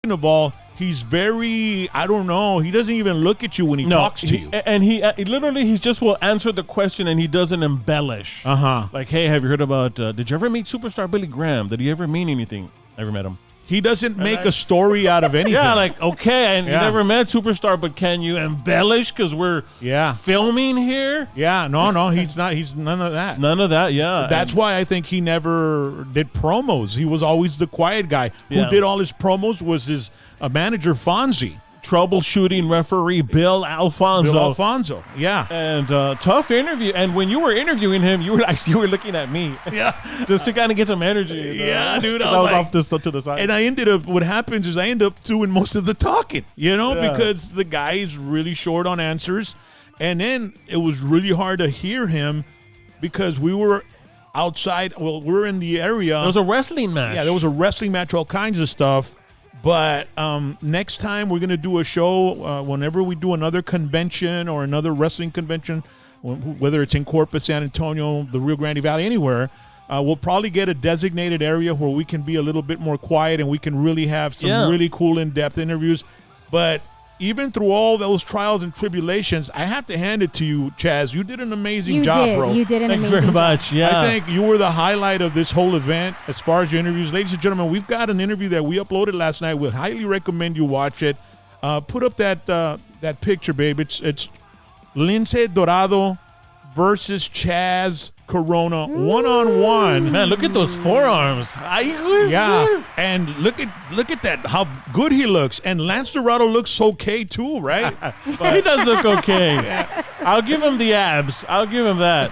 second of all, he's very, I don't know, he doesn't even look at you when he talks to you. And he literally, he just will answer the question and he doesn't embellish. Like, hey, have you heard about, did you ever meet superstar Billy Graham? Did he ever mean anything? Never met him. He doesn't make a story out of anything. Yeah, like, okay, and you never met superstar, but can you embellish because we're filming here? Yeah, no, he's not. He's none of that. None of that, yeah. That's why I think he never did promos. He was always the quiet guy. Who did all his promos was his manager, Fonzie. Troubleshooting referee Bill Alfonso. Yeah. And tough interview. And when you were interviewing him, you were looking at me. Yeah. Just to kind of get some energy. Yeah, dude. I was off this to the side. And what happens is I end up doing most of the talking, because the guy is really short on answers. And then it was really hard to hear him because we were outside. Well, we're in the area. There was a wrestling match. Yeah, there was a wrestling match, all kinds of stuff. But next time we're going to do a show whenever we do another convention or another wrestling convention, whether it's in Corpus, San Antonio, the Rio Grande Valley, anywhere, we'll probably get a designated area where we can be a little bit more quiet and we can really have some really cool in-depth interviews. But even through all those trials and tribulations, I have to hand it to you, Chaz. You did an amazing job, bro. You did an amazing job. Thank you very much. Yeah. I think you were the highlight of this whole event as far as your interviews. Ladies and gentlemen, we've got an interview that we uploaded last night. We highly recommend you watch it. Put up that picture, babe. It's Lince Dorado versus Chaz Corona, one-on-one. Man, look at those forearms. And look at that, how good he looks. And Lince Dorado looks okay too, right? He does look okay. I'll give him the abs. I'll give him that.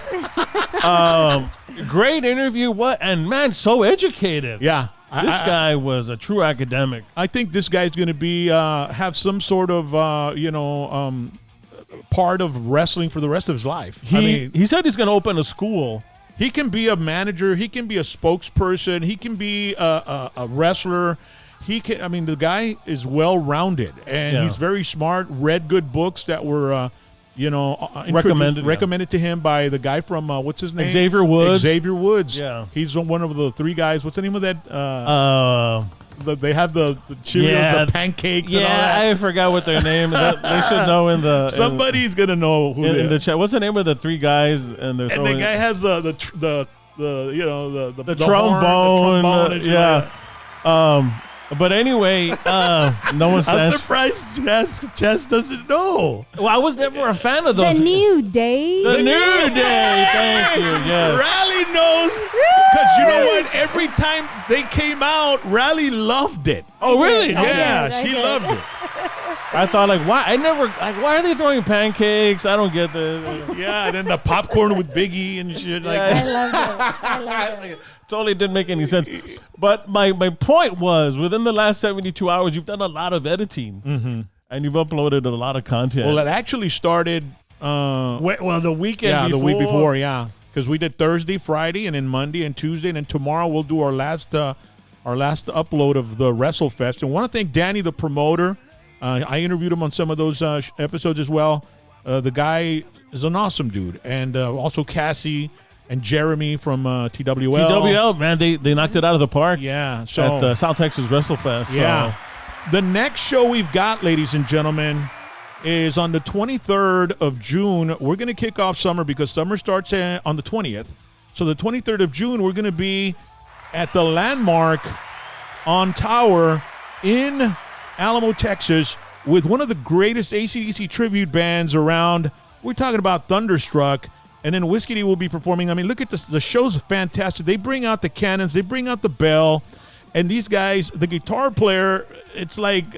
Great interview. And man, so educated. Yeah. This guy was a true academic. I think this guy's going to be have some sort of part of wrestling for the rest of his life. He said he's going to open a school. He can be a manager. He can be a spokesperson. He can be a wrestler. He can. I mean, the guy is well-rounded, and he's very smart. Read good books that were, recommended to him by the guy from what's his name? Xavier Woods. Xavier Woods. Yeah, he's one of the three guys. What's the name of that? They have the Cheerios, the pancakes. And all that. I forgot what their name is. They should know in the. Somebody's gonna know who in the chat. What's the name of the three guys? And the guy has the trombone. Yeah. But anyway, no one says. I'm surprised Chess doesn't know. Well, I was never a fan of those. The New Day. The New Day. Thank you. Yes. Riley knows. Because you know what? Every time they came out, Riley loved it. Oh, really? Yeah, she loved it. I thought, why are they throwing pancakes? I don't get this. Yeah, and then the popcorn with Biggie and shit. I loved it. Totally didn't make any sense. But my point was, within the last 72 hours, you've done a lot of editing. And you've uploaded a lot of content. Well, it actually started... the weekend before. Yeah, the week before, yeah. Because we did Thursday, Friday, and then Monday and Tuesday. And then tomorrow we'll do our last upload of the WrestleFest. And I want to thank Danny, the promoter. I interviewed him on some of those episodes as well. The guy is an awesome dude. And also Cassie and Jeremy from TWL. TWL, man, they knocked it out of the park. Yeah. So, at the South Texas WrestleFest. Yeah. The next show we've got, ladies and gentlemen, is on the 23rd of June. We're going to kick off summer because summer starts on the 20th. So the 23rd of June, we're going to be at the Landmark on Tower in Alamo, Texas, with one of the greatest AC/DC tribute bands around. We're talking about Thunderstruck. And then Whiskey D will be performing. I mean, look at this. The show's fantastic. They bring out the cannons. They bring out the bell. And these guys, the guitar player, it's like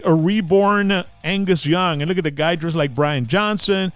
a reborn Angus Young. And look at the guy dressed like Brian Johnson.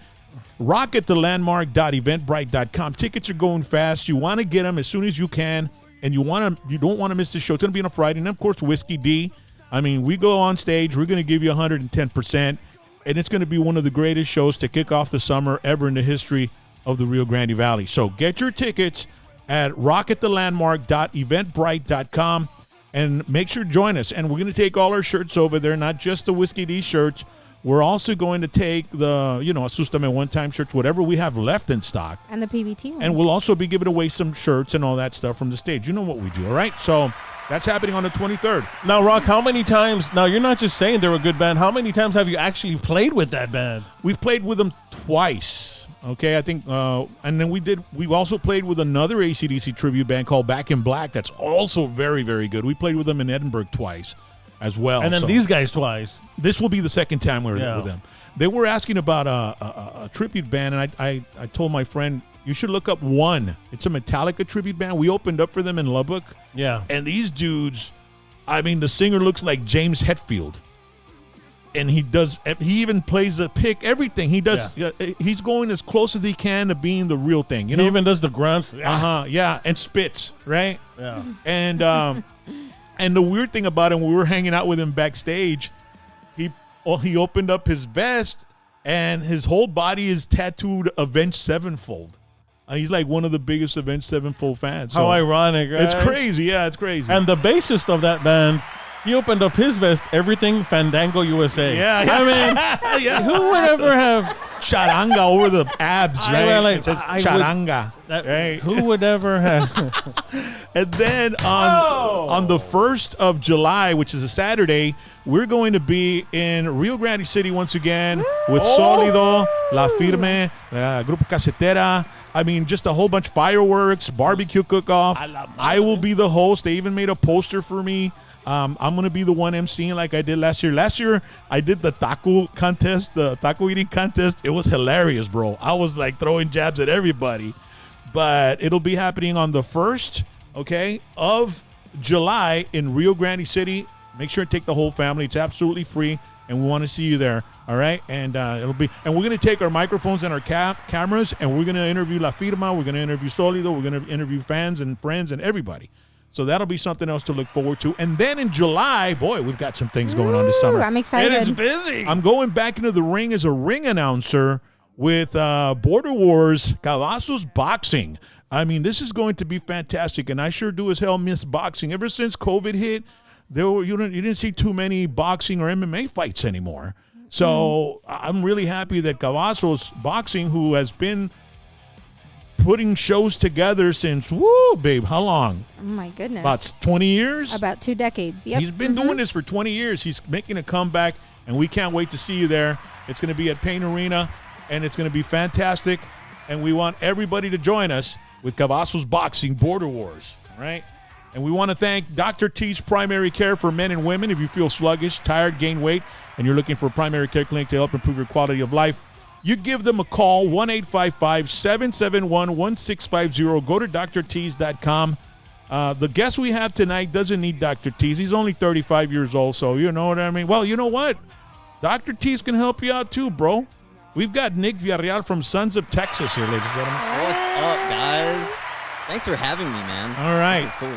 Rock at the landmark.eventbrite.com. Tickets are going fast. You want to get them as soon as you can. And you don't want to miss the show. It's going to be on a Friday. And, of course, Whiskey D. I mean, we go on stage. We're going to give you 110%. And it's going to be one of the greatest shows to kick off the summer ever in the history of the Rio Grande Valley. So get your tickets at rockatthelandmark.eventbrite.com and make sure to join us. And we're going to take all our shirts over there, not just the Whiskey D shirts. We're also going to take the, ASUSTAME one-time shirts, whatever we have left in stock. And the PBT ones. And we'll also be giving away some shirts and all that stuff from the stage. You know what we do, all right? So That's happening on the 23rd. Now, Rock, how many times? Now, you're not just saying they're a good band. How many times have you actually played with that band? We've played with them twice. Okay, I think, and then we've also played with another AC/DC tribute band called Back in Black. That's also very, very good. We played with them in Edinburgh twice as well. And then these guys twice. This will be the second time we're Yeah. with them. They were asking about a tribute band, and I told my friend, you should look up One. It's a Metallica tribute band. We opened up for them in Lubbock. Yeah. And these dudes, I mean, the singer looks like James Hetfield. And he even plays the pick, everything. He does, he's going as close as he can to being the real thing. You know? He even does the grunts. Yeah, and spits, right? Yeah. And and the weird thing about him, we were hanging out with him backstage. He opened up his vest, and his whole body is tattooed Avenged Sevenfold. He's like one of the biggest Avenged Sevenfold fans. How ironic, right? It's crazy. Yeah, it's crazy. And the bassist of that band, he opened up his vest, everything Fandango USA. Yeah. I mean, who would ever have charanga over the abs, right? It says charanga. Right? Who would ever have? And then on the 1st of July, which is a Saturday, we're going to be in Rio Grande City once again with Sólido, La Firme, Grupo Casetera. I mean, just a whole bunch of fireworks, barbecue cook-off. I will be the host. They even made a poster for me. I'm going to be the one emceeing like I did last year. Last year, I did the taco contest, the taco eating contest. It was hilarious, bro. I was like throwing jabs at everybody. But it'll be happening on the 1st, of July in Rio Grande City. Make sure to take the whole family. It's absolutely free, and we want to see you there. All right, and we're going to take our microphones and our cameras, and we're going to interview La Firma. We're going to interview Sólido. We're going to interview fans and friends and everybody. So that'll be something else to look forward to. And then in July, boy, we've got some things going on this summer. I'm excited. It is busy. I'm going back into the ring as a ring announcer with Border Wars Cavazos Boxing. I mean, this is going to be fantastic, and I sure do as hell miss boxing. Ever since COVID hit, you didn't see too many boxing or MMA fights anymore. So I'm really happy that Cavazos Boxing, who has been putting shows together since, babe, how long? Oh, my goodness. About 20 years? About 2 decades. Yep. He's been doing this for 20 years. He's making a comeback, and we can't wait to see you there. It's going to be at Payne Arena, and it's going to be fantastic. And we want everybody to join us with Cavazos Boxing Border Wars, all right? And we want to thank Dr. T's Primary Care for Men and Women. If you feel sluggish, tired, gain weight, and you're looking for a primary care clinic to help improve your quality of life, you give them a call, 1-855-771-1650. Go to drtees.com. The guest we have tonight doesn't need Dr. Tees. He's only 35 years old, so you know what I mean? Well, you know what? Dr. Tees can help you out too, bro. We've got Nick Villarreal from Sons of Texas here, ladies and gentlemen. What's up, guys? Thanks for having me, man. All right. This is cool.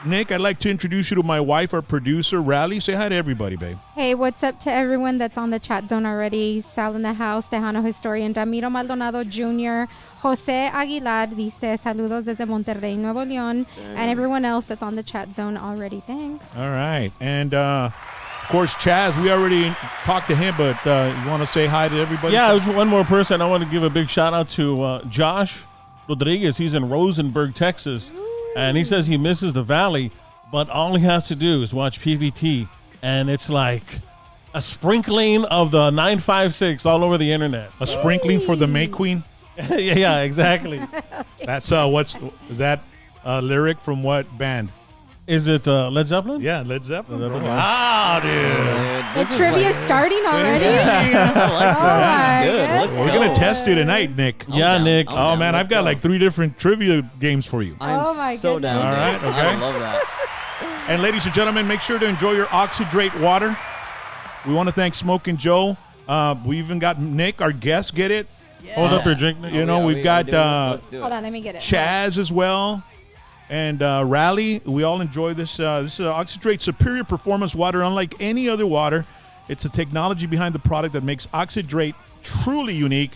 Nick, I'd like to introduce you to my wife, our producer, Rally. Say hi to everybody, babe. Hey, what's up to everyone that's on the chat zone already? Sal in the house, Tejano Historian, Ramiro Maldonado Jr., Jose Aguilar dice saludos desde Monterrey, Nuevo León, and everyone else that's on the chat zone already. Thanks. All right. And, of course, Chaz, we already talked to him, but you want to say hi to everybody? Yeah, there's one more person. I want to give a big shout out to Josh Rodriguez. He's in Rosenberg, Texas, and he says he misses the Valley, but all he has to do is watch PVT, and it's like a sprinkling of the 956 all over the internet. A sprinkling for the May Queen? Yeah, exactly. That's what's that lyric from what band? Is it Led Zeppelin? Yeah, Led Zeppelin. Led Zeppelin. Wow, dude. The trivia starting already? I like Oh, my this. This is good. goodness. Let's We're go. going to test you tonight, Nick. I'm Yeah, down. Nick. I'm Oh, down. man, Let's I've got go. like 3 different trivia games for you. I'm Oh, my so goodness. down. All right, dude. okay. I love that. And ladies and gentlemen, make sure to enjoy your Oxydrate water. We want to thank Smoke and Joe. We even got Nick, our guest, get it. Hold up your drink, Nick. You know, we've got Let's do it. Hold on, let me get it. Chaz as well, and Rally. We all enjoy this. This is Oxydrate Superior Performance Water, unlike any other water. It's the technology behind the product that makes Oxydrate truly unique.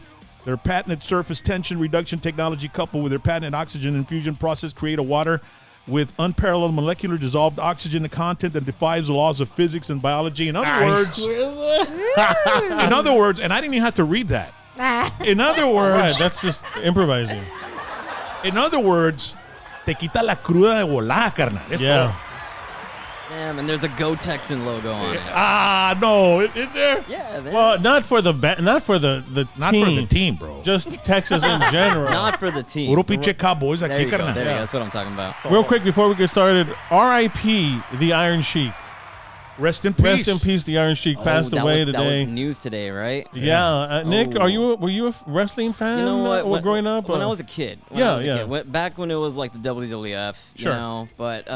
Their patented surface tension reduction technology, coupled with their patented oxygen infusion process, create a water with unparalleled molecular dissolved oxygen content that defies the laws of physics and biology. In other words, and I didn't even have to read that. In other words, Right, that's just improvising. In other words, te quita la cruda de volada, carnal. Yeah. Damn, and there's a Go Texan logo on it. Ah, no, is there? Yeah, man. Well, not for the not for the Not team. for the team, bro. Just Texas in general. Not for the team. Puro pinche Cowboys There aquí, you go. carnal. There you go. That's what I'm talking about. Real quick before we get started, R.I.P. the Iron Sheik. Rest in peace. Rest in peace. The Iron Sheik passed away That today. was news today, right? Yeah, Nick, were you a wrestling fan? You know what? Growing up, when I was a kid. Back when it was like the WWF, you Sure. know. But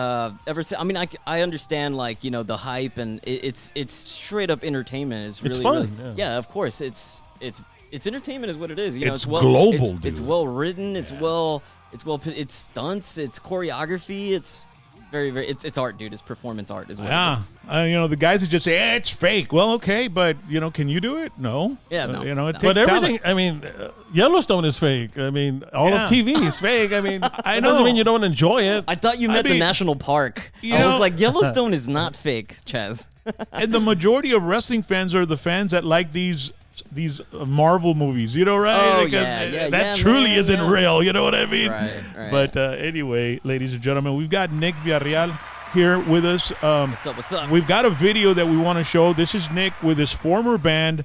ever since, I mean, I understand like the hype and it's straight up entertainment. It's really fun, really- yeah. Of course, it's entertainment is what it is. You know, It's well global, It's dude. well written. It's stunts. It's choreography. It's very it's art, dude. It's performance art as well. Yeah. The guys that just say, it's fake. Well, okay, but, can you do it? No. Yeah, no. It No. takes But everything, talent. I mean, Yellowstone is fake. I mean, all Yeah. of TV is fake. I mean, I it know. doesn't mean you don't enjoy it. I thought you meant the mean, national park. you I know- was like, Yellowstone is not fake, Chaz. And the majority of wrestling fans are the fans that like these Marvel movies, right? Oh, Because yeah, that truly man, isn't yeah. real, you know what I mean? Right. But anyway, ladies and gentlemen, we've got Nick Villarreal here with us. What's up? We've got a video that we want to show. This is Nick with his former band.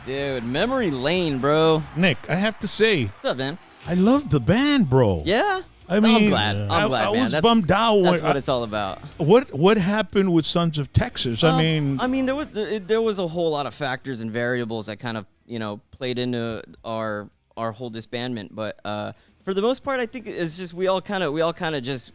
Dude, memory lane, bro. Nick, I have to say, What's up, man? I love the band, bro. Yeah? I mean, I'm glad. I'm glad, I man. was That's- bummed out. That's when what it's all about. What happened with Sons of Texas? I mean, there was a whole lot of factors and variables that kind of played into our whole disbandment. But for the most part, I think it's just we all kind of just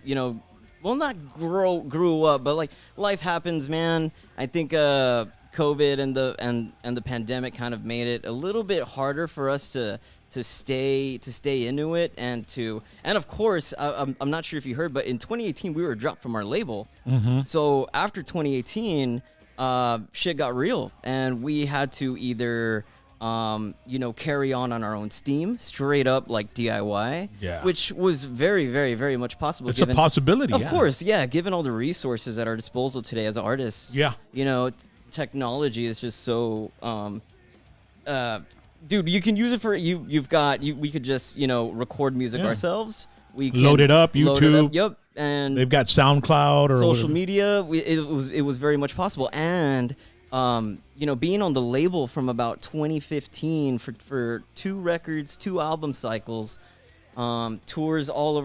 well, not grew up, but like life happens, man. I think COVID and the pandemic kind of made it a little bit harder for us to stay into it and of course I'm not sure if you heard, but in 2018 we were dropped from our label. So after 2018 shit got real and we had to either carry on our own steam, straight up like DIY, Yeah. which was very, very, very much possible. it's a possibility. Of yeah. course, yeah. Given all the resources at our disposal today as artists, Yeah. technology is just so, dude. You can use it for we could just record music Yeah. ourselves. We can Load it up, YouTube. Yep, and They've got SoundCloud or social whatever. media. It was very much possible, and being on the label from about 2015 for 2 records, 2 album cycles, tours all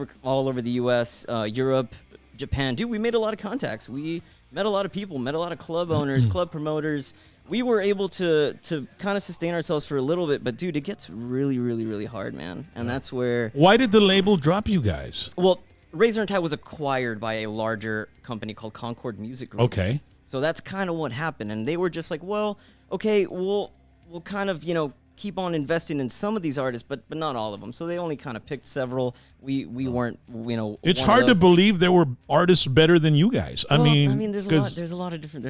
over the U.S., Europe, Japan. Dude, we made a lot of contacts. We met a lot of people, met a lot of club owners, club promoters. We were able to kind of sustain ourselves for a little bit, but dude, it gets really, really, really hard, man. And that's where, Why did the label drop you guys? well, Razor and Tie was acquired by a larger company called Concord Music Group. Okay. So that's kind of what happened, and they were just like, well, okay, we'll kind of keep on investing in some of these artists, but not all of them. So they only kind of picked several. We weren't It's one of hard to those. believe there were artists better than you guys. I Well, mean, there's 'cause a lot of different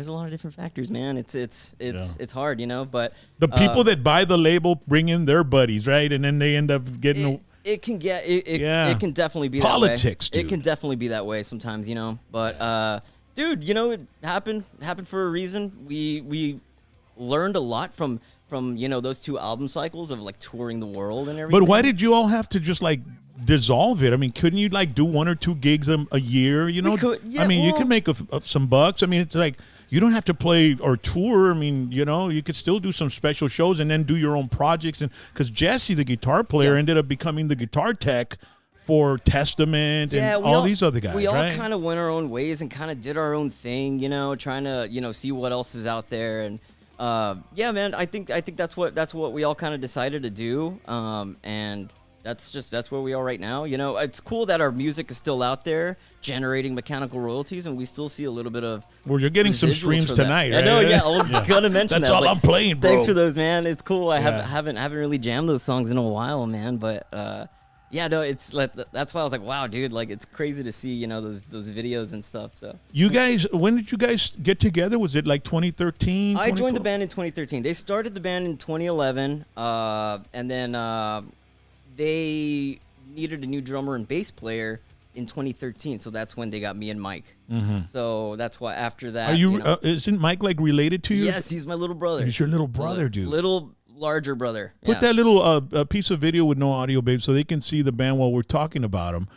factors, man. It's hard, but the people that buy the label bring in their buddies, right? And then they end up getting it can get Yeah. it can definitely be Politics, that way. dude. It can definitely be that way sometimes, But dude, it happened for a reason. We learned a lot from those 2 album cycles of like touring the world and everything. But why did you all have to just like dissolve it? I mean, couldn't you like do 1 or 2 gigs a year? could, yeah, I mean, you well- can make some bucks. I mean, it's like you don't have to play or tour. I mean, you could still do some special shows and then do your own projects. And because Jesse, the guitar player, Yeah. ended up becoming the guitar tech for Testament and we all these other guys. We all right? kind of went our own ways and kind of did our own thing, trying to see what else is out there. And yeah, man, I think that's what we all kind of decided to do. And that's where we are right now. You know, it's cool that our music is still out there generating mechanical royalties, and we still see a little bit of. Well, you're getting some residuals streams from that. tonight, I right? know. Yeah, I was gonna mention That's that. all I'm playing, bro. Thanks for those, man. It's cool. I Yeah. haven't really jammed those songs in a while, man. But yeah, no, it's like that's why I was like, wow, dude, like it's crazy to see, you know, those videos and stuff. So You guys, when did you guys get together? Was it like 2013? I joined the 2012? band in 2013. They started the band in 2011, and then they needed a new drummer and bass player in 2013. So that's when they got me and Mike. So that's why after that, Are you? know, Isn't Mike like related to you? yes, he's my little brother. He's your little brother, dude. Little larger brother. Put yeah. that little piece of video with no audio, babe, so they can see the band while we're talking about them.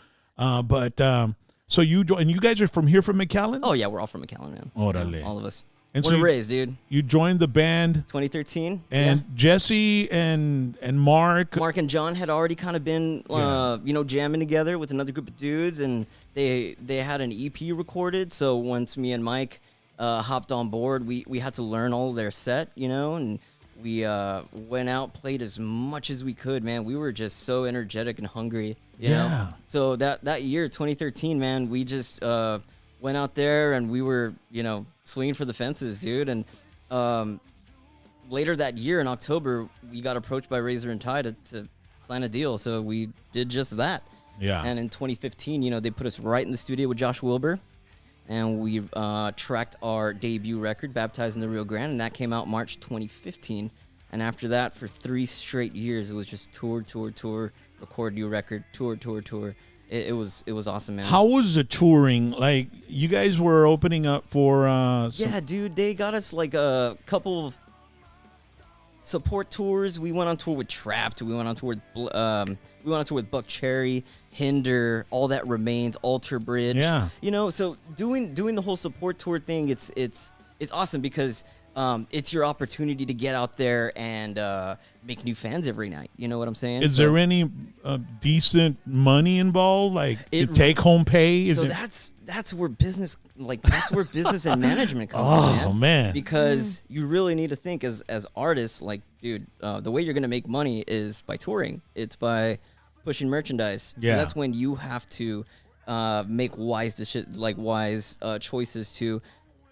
So you and you guys are from here, from McAllen? Oh yeah, we're all from McAllen, man. Orale. Yeah, all of us. And Born so and you- raised, dude. You joined the band, 2013. and Jesse and Mark. Mark and John had already kind of been, you know, jamming together with another group of dudes, and they had an EP recorded. So once me and Mike hopped on board, we had to learn all of their set, you know, and we went out, played as much as we could, man. We were just so energetic and hungry, you know. So that year, 2013, man, we just went out there and we were, you know, swinging for the fences, dude. And later that year in October, we got approached by Razor and Tie to sign a deal. So we did just that. Yeah. And in 2015, you know, they put us right in the studio with Josh Wilbur. And we tracked our debut record, Baptized in the Rio Grande, and that came out March 2015. And after that, for 3 straight years, it was just tour, record new record, tour. It was awesome, man. How was the touring? Like, you guys were opening up for Yeah, dude, they got us like a couple of support tours. We went on tour with Trapped. We went on tour with Buck Cherry, Hinder, All That Remains, Alter Bridge. Yeah. You know, so doing the whole support tour thing, it's awesome because it's your opportunity to get out there and make new fans every night. You know what I'm saying? Is there any decent money involved, like the take-home pay? Is So it? that's where business and management comes in, man. Because you really need to think as artists, like, dude, the way you're gonna make money is by touring. It's by pushing merchandise. Yeah. So that's when you have to make wise choices to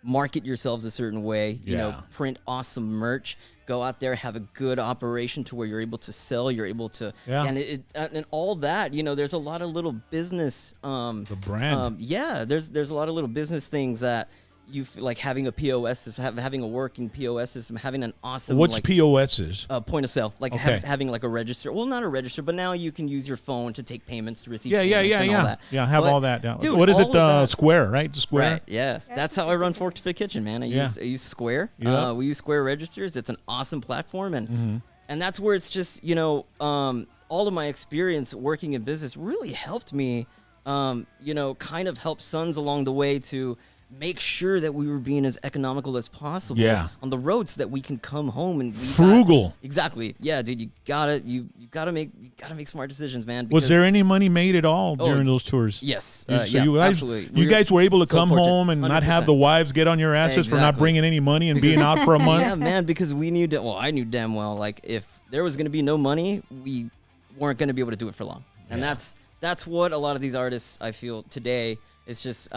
market yourselves a certain way. You know, Yeah. print awesome merch. Go out there, have a good operation to where you're able to sell. You're able to, Yeah. and all that. You know, there's a lot of little business. The brand. Yeah, there's a lot of little business things that you like having a POS system, having a working POS system, having an awesome What's like, POSs? point of sale, like Okay. having like a register. Well, not a register, but now you can use your phone to take payments, to receive Yeah. payments and all that. Yeah, have But, all that. Yeah. dude, What is all it? of that- Square, right? The Square. Right, yeah. That's how I run Fork to Fit Kitchen, man. I use Square. Yeah. We use Square registers. It's an awesome platform, and that's where it's just, you know, all of my experience working in business really helped me, you know, kind of help Sons along the way to make sure that we were being as economical as possible on the road so that we can come home and Frugal. Exactly. Yeah, dude, you gotta make smart decisions, man. Was because- there any money made at all during those tours? Yes. So Yeah, you guys, absolutely. you guys were able to so come fortunate. home and not have 100%. the wives get on your asses for not Exactly. bringing any money and being out for a month. Yeah, man, because we knew I knew damn well, like, if there was going to be no money, we weren't going to be able to do it for long. And that's what a lot of these artists, I feel, today, it's just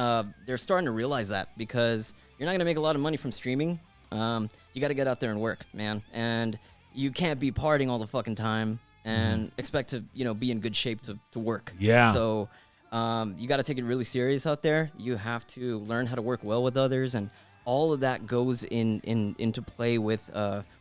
they're starting to realize that, because you're not going to make a lot of money from streaming. You got to get out there and work, man. And you can't be partying all the fucking time and expect to, you know, be in good shape to work. Yeah. So you got to take it really serious out there. You have to learn how to work well with others, and all of that goes into play with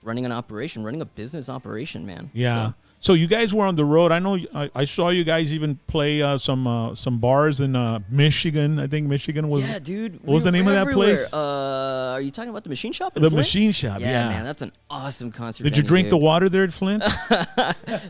running an operation, running a business operation, man. Yeah. So you guys were on the road. I know I saw you guys even play some bars in Michigan. I think Michigan was. Yeah, dude. What was the name of that place? Are you talking about the Machine Shop? In The Flint? Machine Shop. Yeah, man, that's an awesome concert. Did you venue, drink dude. the water there at Flint?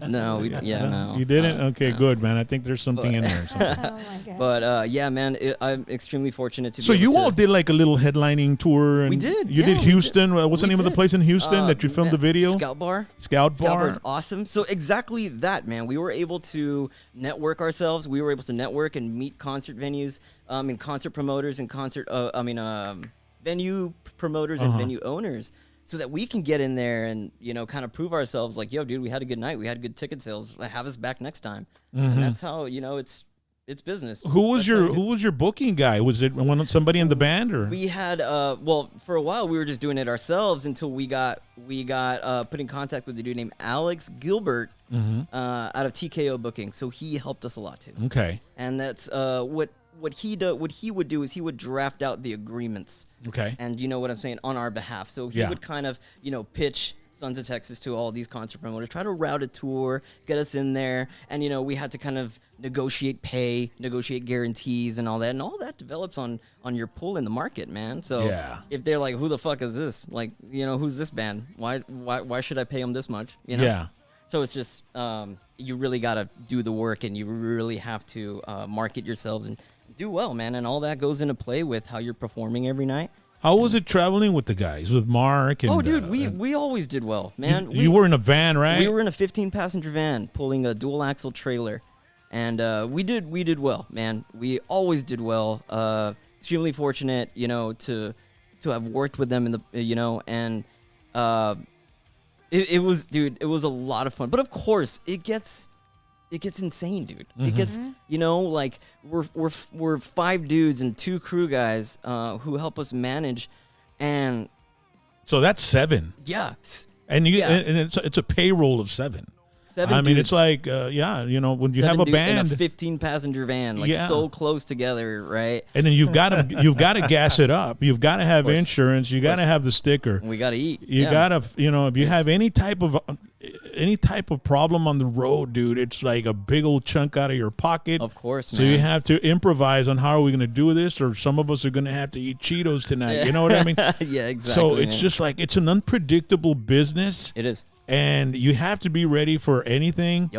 No, no. You didn't? Okay, no. good, man. I think there's something in there. Oh my god. But yeah, man, I'm extremely fortunate to. So be able you to, all did like a little headlining tour. And We did, You yeah, did we Houston. What's the We name of the did. place in Houston that you filmed the video? Scout Bar. Scout Bar. Bar is awesome. So exactly that, man. We were able to network ourselves. We were able to network and meet concert venues, and concert promoters and venue promoters and venue owners. so that we can get in there and, you know, kind of prove ourselves like, yo, dude, we had a good night. We had good ticket sales. Have us back next time. And that's how, you know, it's business. Who was your booking guy? Was it somebody in the band or? We had well, for a while we were just doing it ourselves until we got put in contact with a dude named Alex Gilbert out of TKO Booking. So he helped us a lot too. Okay. And that's what he would do is he would draft out the agreements. Okay. And you know what I'm saying, on our behalf. So he would kind of, you know, pitch Sons of Texas to all these concert promoters, try to route a tour, get us in there, and you know, we had to kind of negotiate pay, negotiate guarantees and all that. And all that develops on your pull in the market, man. So if they're like, who the fuck is this? Like, you know, who's this band? Why should I pay them this much? You know? Yeah. So it's just you really gotta do the work, and you really have to market yourselves and do well, man, and all that goes into play with how you're performing every night. How was it traveling with the guys, with Mark? And, dude, we always did well, man. You were in a van, right? We were in a 15-passenger van pulling a dual-axle trailer, and we did well, man. We always did well. Extremely fortunate, you know, to have worked with them in the, you know, and it was a lot of fun. But of course, it gets insane, dude. It gets, you know, like we're 5 dudes and 2 crew guys who help us manage, and so that's 7. Yeah, and it's a payroll of 7. 7 I mean, dudes. it's like you know, when you have a band in a 15-passenger van, like so close together, right? And then you've got to gas it up. You've got to have insurance. You got to have the sticker. We got to eat. You got to, you know, if you have any type of problem on the road, dude, it's like a big old chunk out of your pocket. Of course, so man. you have to improvise on how are we going to do this, or some of us are going to have to eat Cheetos tonight. You know what I mean? Yeah, exactly. So it's just like it's an unpredictable business. It is. And you have to be ready for anything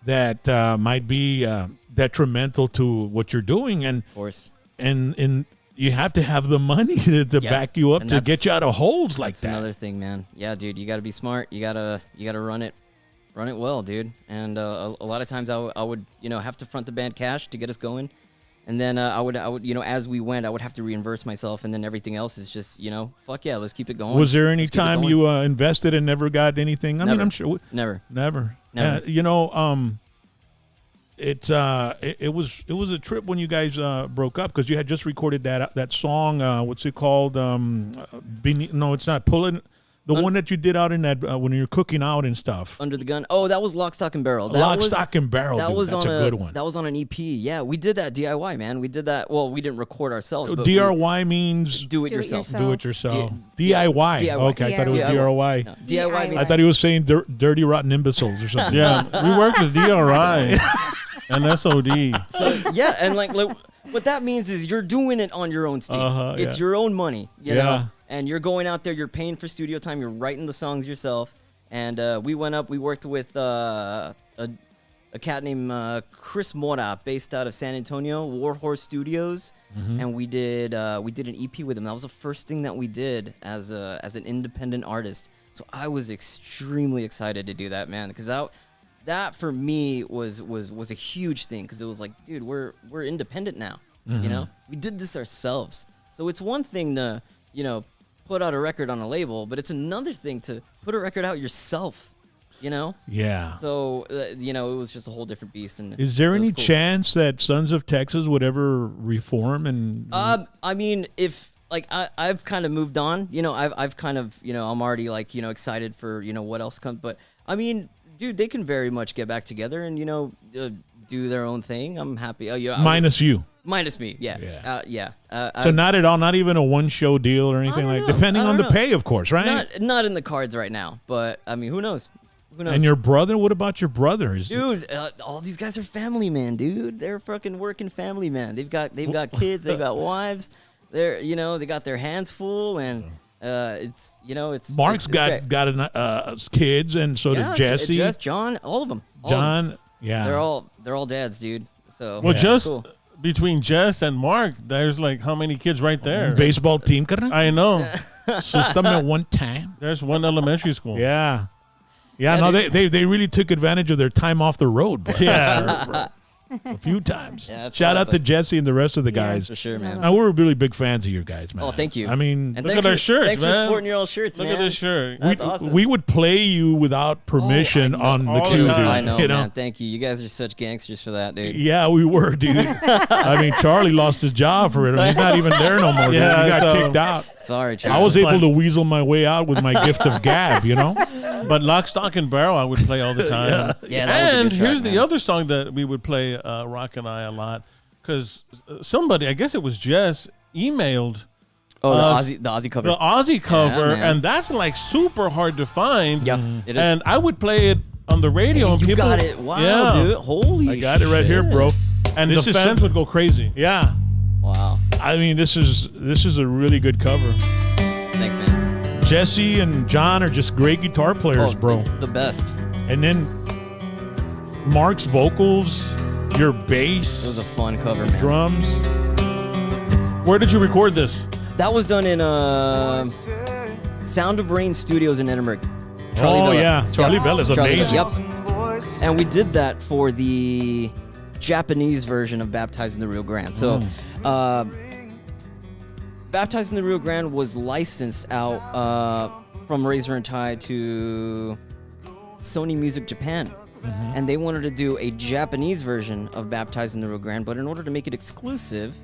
that might be detrimental to what you're doing. And of course. And you have to have the money to back you up, to get you out of holes like that. That's another thing, man. Yeah, dude, you got to be smart. You gotta run it well, dude. And a lot of times I would, you know, have to front the band cash to get us going. And then I would, you know, as we went, I would have to reimburse myself, and then everything else is just, you know, fuck yeah, let's keep it going. Was there any time you invested and never got anything? I mean, I'm sure. Never. You know, it was a trip when you guys broke up, because you had just recorded that song. What's it called? No, it's not Pulling. The one that you did out in that when you're cooking out and stuff. Under the Gun. Oh, that was Lock, Stock, and Barrel. Stock, and Barrel. That's a good one. That was on an EP. Yeah, we did that DIY, man. We did that. Well, we didn't record ourselves. But DIY means do it yourself. Do it yourself. DIY. Okay, I thought it was DIY. No, DIY means I thought he was saying dirty, rotten imbeciles or something. Yeah, we worked with DRI and SOD. So yeah, and like what that means is you're doing it on your own steam. It's your own money. You know? And you're going out there, you're paying for studio time, you're writing the songs yourself. And we went up, we worked with a cat named Chris Mora, based out of San Antonio, Warhorse Studios. And we did an EP with him. That was the first thing that we did as an independent artist. So I was extremely excited to do that, man, because that for me was a huge thing, because it was like, dude, we're independent now. You know, we did this ourselves. So it's one thing to, you know, put out a record on a label, but it's another thing to put a record out yourself, you know? Yeah. So, you know, it was just a whole different beast. And is there any chance that Sons of Texas would ever reform? And I mean, if like I've kind of moved on, you know, I've kind of, you know, I'm already like, you know, excited for, you know, what else comes. But I mean, dude, they can very much get back together and, you know, do their own thing. I'm happy. Minus you. Minus me, yeah. So not at all, not even a one-show deal or anything like that, depending on the pay, of course, right? Not in the cards right now, but I mean, who knows? Who knows? And your brother? What about your brother? Dude, all these guys are family man, dude. They're fucking working family man. They've got kids, they've got wives. They're, you know, they got their hands full, and it's, you know, it's Mark's got kids, and so does Jesse. Jess, John, all of them. John, yeah, they're all dads, dude. So well, just cool. Between Jess and Mark, there's like how many kids right there? Baseball team, carnal. I know. Sustam one time. There's one elementary school. Yeah. No, they really took advantage of their time off the road. Bro. Yeah. A few times. Yeah, that's Shout out awesome. to Jesse and the rest of the Yeah. guys. For sure, man. Now, we're really big fans of you guys, man. Oh, thank you. I mean, And Look thanks at our for- shirts, Thanks man. for sporting your old shirts, Look man. at this shirt. That's awesome. we would play you without permission I know. on the All the queue, time. dude. I know, you man. Thank you. You guys are such gangsters for that, dude. Yeah, we were, dude. I mean, Charlie lost his job for it. He's not even there no more. Yeah, dude. He got so- kicked out. Sorry, Charlie. I was able But- to weasel my way out with my gift of gab, you know? But Lock, Stock, and Barrel I would play all the time. Yeah, that was a and good track, here's man. the other song that we would play, Rock and I, a lot. Because somebody, I guess it was Jess, emailed Oh, Uh, the Aussie cover. the Aussie cover, man. and that's like super hard to find. Yep, it is. And I would play it on the radio. and you people, got it. Wow, yeah. dude. Holy I got it right here, shit. bro. And This the is fans some- would go crazy. Yeah. Wow. I mean, this is a really good cover. Thanks, man. Jesse and John are just great guitar players, bro. The best. And then Mark's vocals, your bass, It was a fun cover, man. drums. Where did you record this? That was done in Sound of Rain Studios in Edinburgh. Oh, Villa. yeah. Charlie Yep. Villa's Charlie amazing. Villa, Yep. And we did that for the Japanese version of Baptized in the Rio Grande. So, Baptized in the Rio Grande was licensed out from Razor and Tie to Sony Music Japan. And they wanted to do a Japanese version of Baptized in the Rio Grande, but in order to make it exclusive,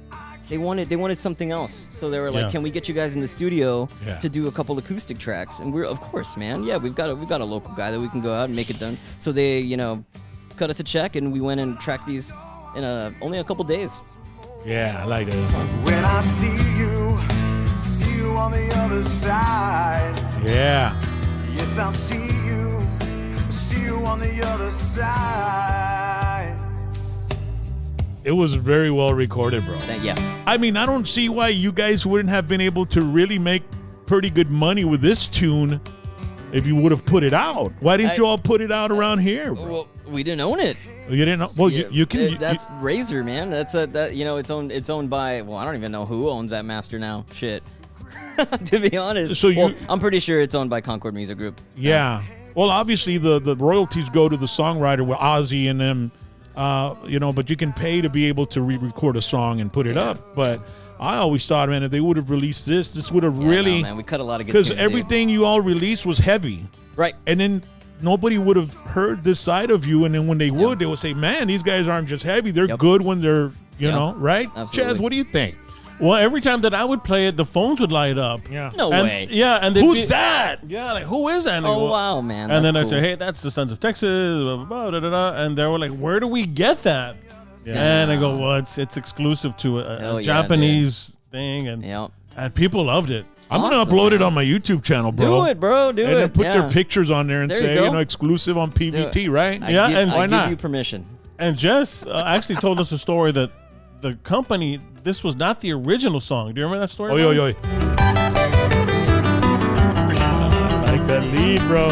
they wanted something else. So they were like, Yeah. "Can we get you guys in the studio Yeah. to do a couple acoustic tracks?" And we're, of course, man. Yeah, we've got a local guy that we can go out and make it done. So they, cut us a check, and we went and tracked these in only a couple days. Yeah, I like that. When I see you on the other side. Yeah. Yes, I'll see you on the other side. It was very well recorded, bro. Yeah. I mean, I don't see why you guys wouldn't have been able to really make pretty good money with this tune if you would have put it out. Why didn't you all put it out around here, bro? Well, we didn't own it. You didn't know? Well, Yeah, you can. That's Razor, man. That's it's owned by. Well, I don't even know who owns that master now. Shit. To be honest. So Well, I'm pretty sure it's owned by Concord Music Group. Yeah. Well, obviously the royalties go to the songwriter with Ozzy and them, but you can pay to be able to re-record a song and put it up. But I always thought, man, if they would have released this would have Yeah, really, no, man, we cut a lot of good because tunes, dude. everything you all released was heavy. Right. And then nobody would have heard this side of you. And then when they would, they would say, man, these guys aren't just heavy. They're Yep. good when they're, you Yep. know, right? Absolutely. Chaz, what do you think? Well, every time that I would play it, the phones would light up. Yeah. No And- way. Yeah, and they'd Who's be- that? Yeah, like who is that? And I Oh go- wow, man. And then that's I'd say, cool. hey, that's the Sons of Texas, blah, blah, blah, da, da, da. And they were like, where do we get that? Yeah. And I go, well, it's exclusive to Hell a yeah, Japanese thing, and Yep. and people loved it. I'm going to Awesome, upload it man. on my YouTube channel, bro. Do it, bro. Do and it. then put yeah. their pictures on there and There you say, go. exclusive on PVT, right? Yeah, and why I not? give you permission. And Jess actually told us a story that the company, this was not the original song. Do you remember that story? Oy, Ron? oy, oy. I like that lead, bro.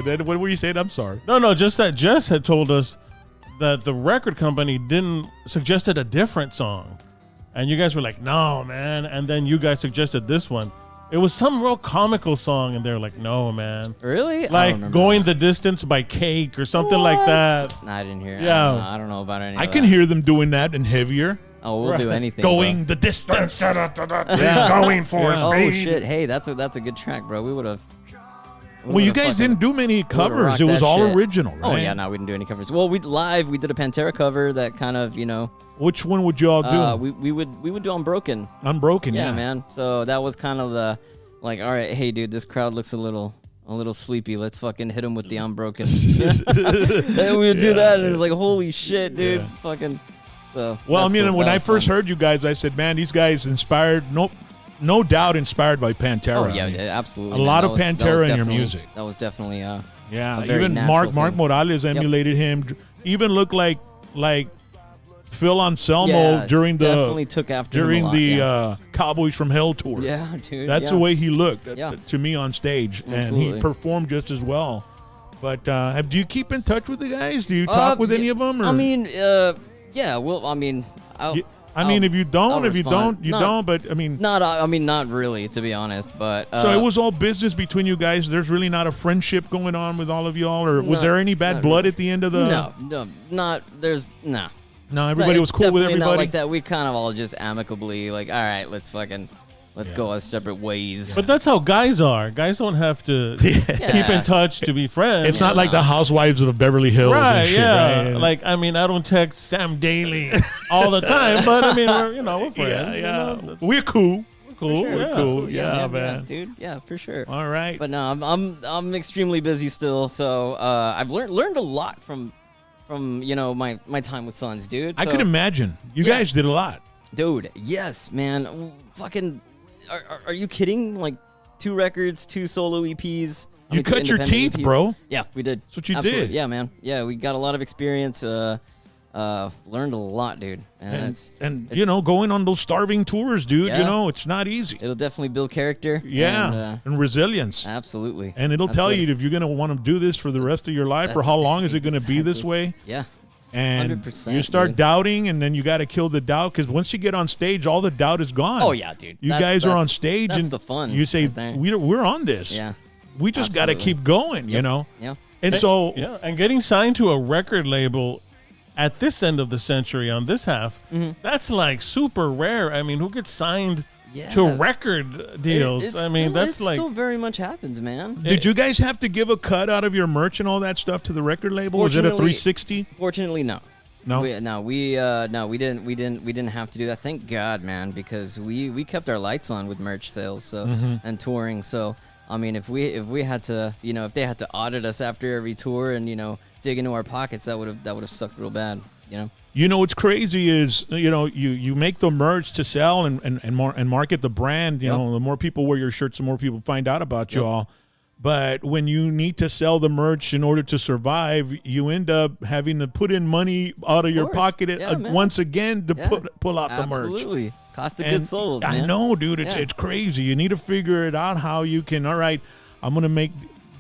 Then what were you saying? I'm sorry. No, just that Jess had told us that the record company suggested a different song. And you guys were like, no, man. And then you guys suggested this one. It was some real comical song, and they were like, no, man. Really? I don't Like remember Going the Distance by Cake or something like that. Nah, I didn't hear it. Yeah. I don't know about any I of can that. hear them doing that and heavier. Oh, we'll do anything. Going the distance. Going for Bro. Oh shit! Hey, that's a good track, bro. We would have. Well, you guys didn't do many covers. rocked It was that all shit. original, right? Oh yeah, no, we didn't do any covers. Well, we did a Pantera cover that kind of, Which one would you all do? we would do Unbroken. Unbroken, Yeah, yeah. man. So that was kind of the, like, all right, hey, dude, this crowd looks a little sleepy. Let's fucking hit them with the Unbroken. And we would do that, and it was like, holy shit, dude, Yeah. fucking. So. Well, I that's mean, cool. when That I was first fun. heard you guys, I said, man, these guys inspired, no doubt inspired by Pantera. Oh yeah, I mean, yeah, absolutely. a man. lot That of was Pantera in your definitely- music. That was definitely Yeah, a very even natural Mark thing. Morales emulated him. Even looked like Phil Anselmo Yeah, during definitely took after him a during lot, the yeah. Cowboys from Hell tour. Yeah, dude. That's yeah. the way he looked Yeah. to me on stage, and Absolutely. he performed just as well. But do you keep in touch with the guys? Do you talk with any of them? Or? I mean, yeah. Well, I mean, I mean, if you don't, respond. you don't. But I mean, not really, to be honest. But so it was all business between you guys. There's really not a friendship going on with all of y'all, or was No, there any bad not blood really. at the end of the? no, not there's no. No, everybody was cool with Definitely not everybody. like that. We kind of all just amicably like, all right, let's go our separate ways. But that's how guys are. Guys don't have to keep in touch to be friends. It's not like the Housewives of Beverly Hills. Right, and shit, yeah. right? Like, I mean, I don't text Sam Daly all the time, but I mean, we're friends. yeah. You know, We're cool. cool. Sure, Yeah. cool. Yeah, Yeah, man. dude. Yeah, for sure. All right. But no, I'm extremely busy still. So I've learned a lot from my time with Sons, dude. I So, could imagine. You Yeah. guys did a lot. dude. Yes, man. Fucking. Are you kidding? Like 2 records, 2 solo EPs. You cut your independent teeth, EPs. bro. Yeah, we did. That's what you Absolutely. did. Yeah, man. Yeah, we got a lot of experience. Learned a lot, dude. And you know, going on those starving tours, dude, Yeah. you know, it's not easy. it'll definitely build character. Yeah. And resilience. Absolutely. And it'll That's tell what- you if you're going to want to do this for the rest of your life or That's how long is it going to be this exactly- way. Yeah. And 100%, you start dude. doubting, and then you got to kill the doubt, because once you get on stage, all the doubt is gone. Oh yeah, dude. You That's- guys are on that's- stage, That's and the fun. you say, right there. we're on this. Yeah. We just got to Absolutely. keep going, you know? Yeah. And so, Yeah, and getting signed to a record label at this end of the century on this half, that's like super rare. I mean, who gets signed to Yeah. record deals? It's I mean, still- that's it like still very much happens, man. did you guys have to give a cut out of your merch and all that stuff to the record label? Was it a Fortunately- 360? Fortunately, no. No? We didn't have to do that. Thank God, man, because we kept our lights on with merch sales, so and touring. So I mean, if we had to, if they had to audit us after every tour and dig into our pockets, that would have sucked real bad. You know what's crazy is you make the merch to sell and market the brand. You Yep. know, the more people wear your shirts, the more people find out about you Yep. all. But when you need to sell the merch in order to survive, you end up having to put in money out of your course. pocket Yeah, man. once again to Yeah. pull out the merch. Absolutely, cost of And goods sold. I man. know, dude. It's Yeah. it's crazy. You need to figure it out how you can. All right, I'm gonna make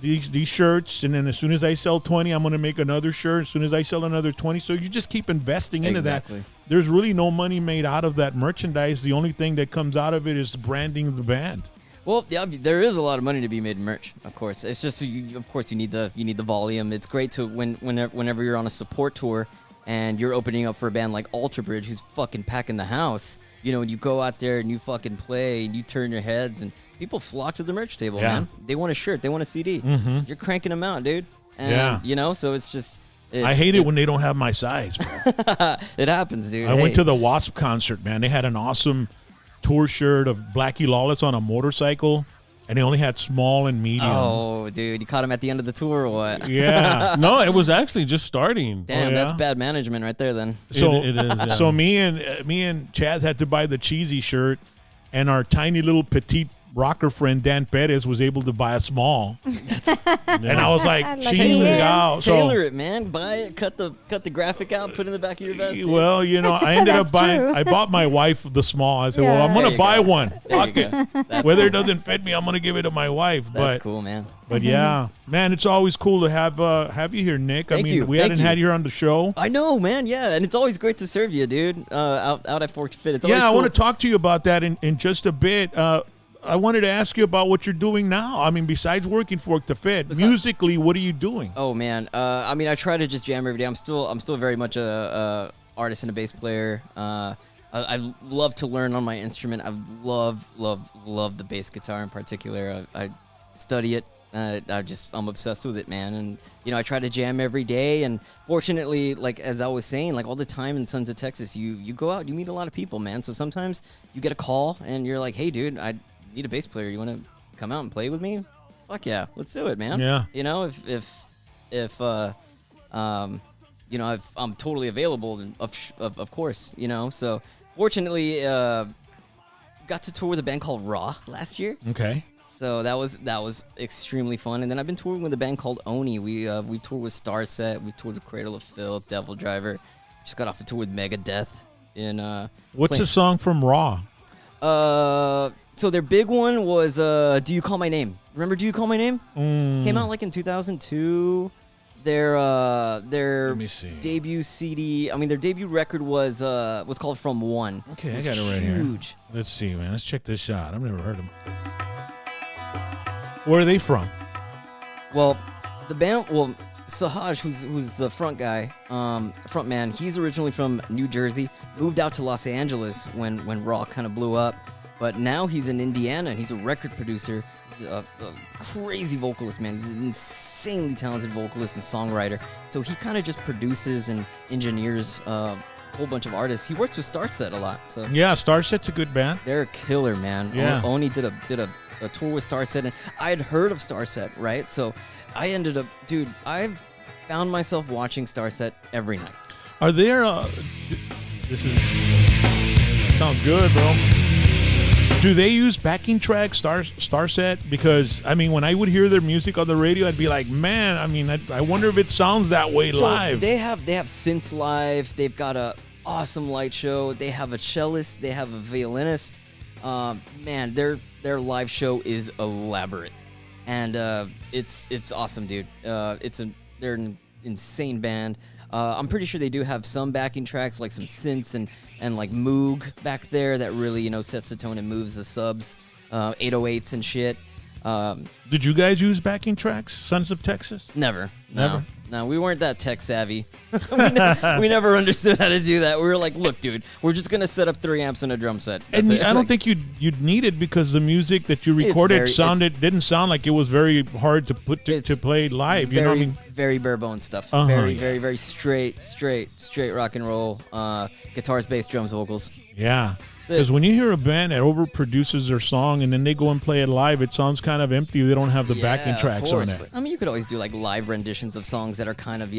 these shirts, and then as soon as I sell 20, I'm gonna make another shirt. As soon as I sell another 20, so you just keep investing into Exactly. that. There's really no money made out of that merchandise. The only thing that comes out of it is branding the band. Well, yeah, there is a lot of money to be made in merch. Of course, it's just you need the volume. It's great to whenever you're on a support tour and you're opening up for a band like Alter Bridge, who's fucking packing the house. And you go out there and you fucking play and you turn your heads and people flock to the merch table, Yeah. man. They want a shirt, they want a CD. You're cranking them out, dude. And, Yeah. so it's just. I hate it when they don't have my size, bro. It happens, dude. I went Hey. to the Wasp concert, man. They had an awesome tour shirt of Blackie Lawless on a motorcycle, and they only had small and medium. Oh, dude, you caught him at the end of the tour or what? Yeah. no, it was actually just starting. Damn, yeah? that's bad management right there then. So It is, yeah. So me and Chaz had to buy the cheesy shirt, and our tiny little petite rocker friend Dan Perez was able to buy a small. And I was like, Like cheesy Ian. out. Tailor it, man. Buy it. Cut the graphic out. Put it in the back of your vest. dude. Well, I ended up That's buying. true. I bought my wife the small. I said, well, Yeah. I'm There gonna you buy go. one. There you Fuck it. go. That's Whether cool. it doesn't fit me, I'm gonna give it to my wife. That's But cool, man. yeah, man, it's always cool to have you here, Nick. I Thank mean, you. we Thank hadn't you. had you on the show. I know, man. Yeah, and it's always great to serve you, dude. Out at Forked Fit. It's always Yeah, I cool. want to talk to you about that in just a bit. I wanted to ask you about what you're doing now. I mean, besides working Fork to Fit, musically, what are you doing? Oh man. I mean, I try to just jam every day. I'm still very much a artist and a bass player. I love to learn on my instrument. I love the bass guitar in particular. I study it. I'm obsessed with it, man. And I try to jam every day. And fortunately, like as I was saying, like all the time in Sons of Texas, you go out, you meet a lot of people, man. So sometimes you get a call and you're like, hey, dude, I need a bass player. You want to come out and play with me? Fuck yeah, let's do it, man. Yeah. If I'm totally available, then of course, So fortunately, got to tour with a band called Raw last year. Okay. So that was extremely fun. And then I've been touring with a band called Oni. We toured with Starset. We toured with Cradle of Filth, Devil Driver. Just got off a tour with Megadeth. What's the song from Raw? So their big one was Do You Call My Name? Remember Do You Call My Name? Came out like in 2002. Their me see. debut CD. I mean, their debut record was called From One. Okay, I was got it right here. huge. Let's see, man. Let's check this out. I've never heard them. Where are they from? Well, the band. Well, Sahaj, who's the front guy, front man. He's originally from New Jersey. Moved out to Los Angeles when rock kind of blew up, but now he's in Indiana and he's a record producer. He's a crazy vocalist, man. He's an insanely talented vocalist and songwriter. So he kind of just produces and engineers a whole bunch of artists. He works with Starset a lot. So Yeah, Starset's a good band. they're a killer, man. Yeah. Oni did a tour with Starset, and I had heard of Starset, right? So I ended up, dude, I've found myself watching Starset every night. Are there? This is sounds good, bro. Do they use backing tracks, Starset? Because I mean, when I would hear their music on the radio, I'd be like, man, I mean, I wonder if it sounds that way So live. they have synths live. They've got a awesome light show. They have a cellist. They have a violinist. Man, their live show is elaborate, and it's awesome, dude. They're an insane band. I'm pretty sure they do have some backing tracks, like some synths and like Moog back there that really sets the tone and moves the subs, 808s and shit. Did you guys use backing tracks, Sons of Texas? Never. Never? No, we weren't that tech savvy. we never understood how to do that. We were like, look, dude, we're just going to set up 3 amps and a drum set. That's And it. I don't think you'd need it because the music that you recorded didn't sound like it was very hard to put to play live. You know what I mean? Very bare bones stuff. Uh-huh, very, yeah. very, very straight rock and roll. Guitars, bass, drums, vocals. Yeah. it. Because when you hear a band that overproduces their song and then they go and play it live, it sounds kind of empty. They don't have the backing of tracks course, on it. but, I mean, you could always do like live renditions of songs that are kind of,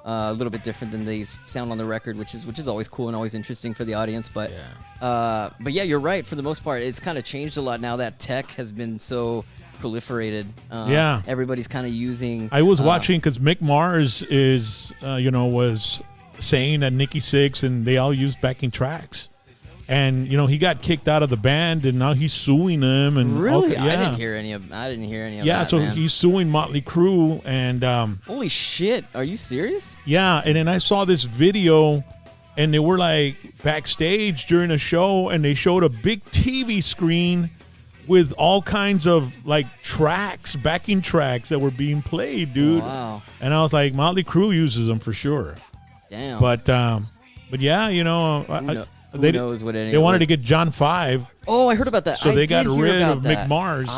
a little bit different than they sound on the record, which is always cool and always interesting for the audience. But yeah, you're right. For the most part, it's kind of changed a lot now that tech has been so proliferated. Everybody's kind of using. I was watching because Mick Mars was saying that Nikki Sixx and they all used backing tracks. And he got kicked out of the band, and now he's suing them. And really, yeah. I didn't hear any of that. Yeah, so man. he's suing Motley Crue, and Holy shit! Are you serious? yeah. And then I saw this video, and they were like backstage during a show, and they showed a big TV screen with all kinds of like tracks, backing tracks that were being played, dude. Wow. And I was like, Motley Crue uses them for sure. Damn. But yeah, Who knows what any? They wanted to get John 5. Oh, I heard about that. So I they got did hear rid about of that. Mick Mars.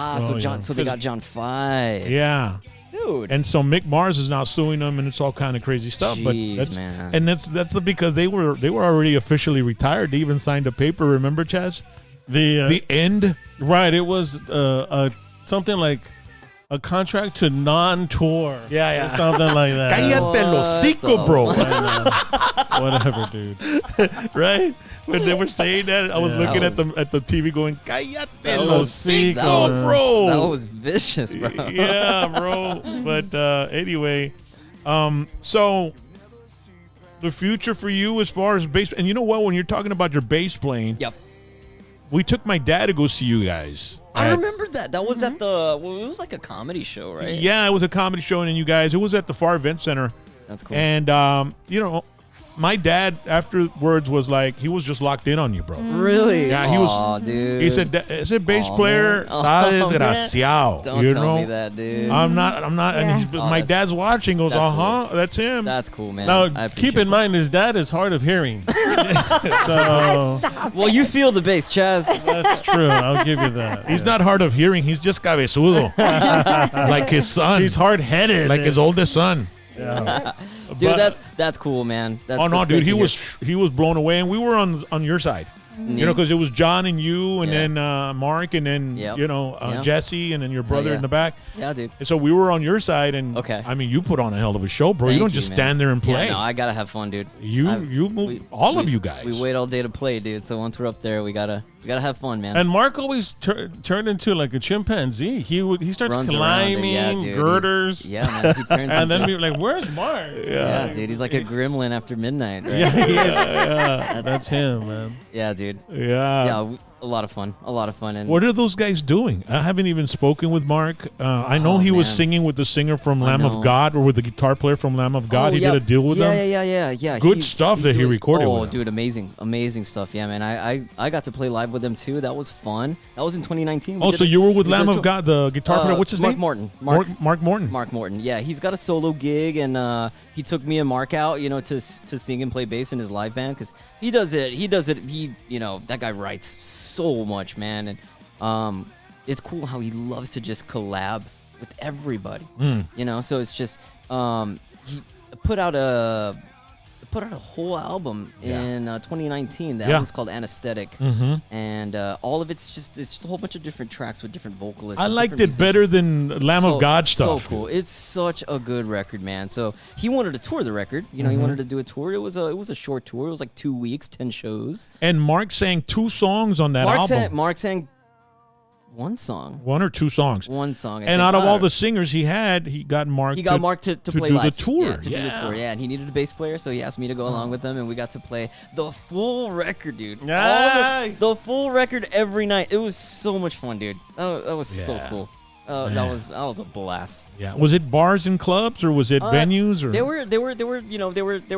So they got John 5. Yeah. Dude. And so Mick Mars is now suing them, and it's all kind of crazy stuff. Jeez, but man. that's because they were already officially retired. They even signed a paper. Remember, Chaz? The end. Right. It was something like a contract to non-tour. Yeah. Or something like that. Cállate el hocico, bro. Whatever, dude. Right? When they were saying that, I was looking at the TV going, Cállate el hocico, hocico, bro. That was vicious, bro. Yeah, bro. But anyway, so the future for you as far as bass, and you know what? When you're talking about your bass playing, Yep. we took my dad to go see you guys. I remember that. That was at the. Well, it was like a comedy show, right? Yeah, it was a comedy show, and then you guys, it was at the Far Event Center. That's cool. And my dad afterwards was like, he was just locked in on you, bro. Really? Yeah, he was. Aw, dude. He said, "Is it bass Aw, player? man. Aw, Está man. desgraciado." Don't you tell know? me that, dude. I'm not. Yeah. And my that's- dad's watching. Goes, that's that's him. That's cool, man. Now, I keep appreciate in mind, his dad is hard of hearing. So that. Well, you feel the bass, Chaz. that's true. I'll give you that. He's not hard of hearing. He's just cabezudo, like his son. He's hard-headed. like his oldest son. Dude, that's cool, man. That's, Oh no, that's dude, great he to was blown away, and we were on your side. You know, because it was John and you, and Yeah. then Mark, and then Yep. Jesse, and then your brother yeah. in the back. hear. Yeah, dude. And so we were on your side, and Okay. I mean, you put on a hell of a show, bro. You Thank don't just man. stand there and play. Yeah, no, I gotta have fun, dude. you move, all of you guys. We wait all day to play, dude. So once we're up there, we gotta have fun, man. And Mark always turned into like a chimpanzee. He starts Runs around climbing and, yeah, dude, girders. Yeah, man. He turns And then into, we were like, "Where's Mark?" yeah, dude. He's like a gremlin after midnight, right? Yeah, that's him, man. Yeah, dude. yeah. Yeah, a lot of fun. A lot of fun. And What are those guys doing? I haven't even spoken with Mark. I know he was man. singing with the singer from I Lamb of know. God, or with the guitar player from Lamb of God. Oh, He yeah. did a deal with them. Yeah. Good stuff that he recorded Oh, with them. dude, amazing stuff. Yeah, man. I got to play live with them too. That was fun. That was in 2019. Oh, so you were with Lamb of God, the guitar player. What's his Mark name? Morton. Mark Morton. Mark Morton. Yeah, he's got a solo gig, and he took me and Mark out, to sing and play bass in his live band, because he does it. He, that guy writes so much, man, and it's cool how he loves to just collab with everybody. So it's just he put out a whole album in 2019. The album's called Anesthetic, and all of it's just a whole bunch of different tracks with different vocalists. I and liked different it better than Lamb of God stuff. So cool! It's such a good record, man. So he wanted to tour the record. He wanted to do a tour. It was a short tour. It was like 2 weeks, 10 shows. And Mark sang 2 songs on that album. Mark sang one song. 1 or 2 songs. One song. I And think. out of all the singers he got Mark. He got Mark to play do live. the tour. Yeah, to do the tour. Yeah, and he needed a bass player, so he asked me to go along with him, and we got to play the full record, dude. Nice. The full record every night. It was so much fun, dude. That was so Yeah. cool. That was a blast. Yeah. Was it bars and clubs, or was it venues, or? There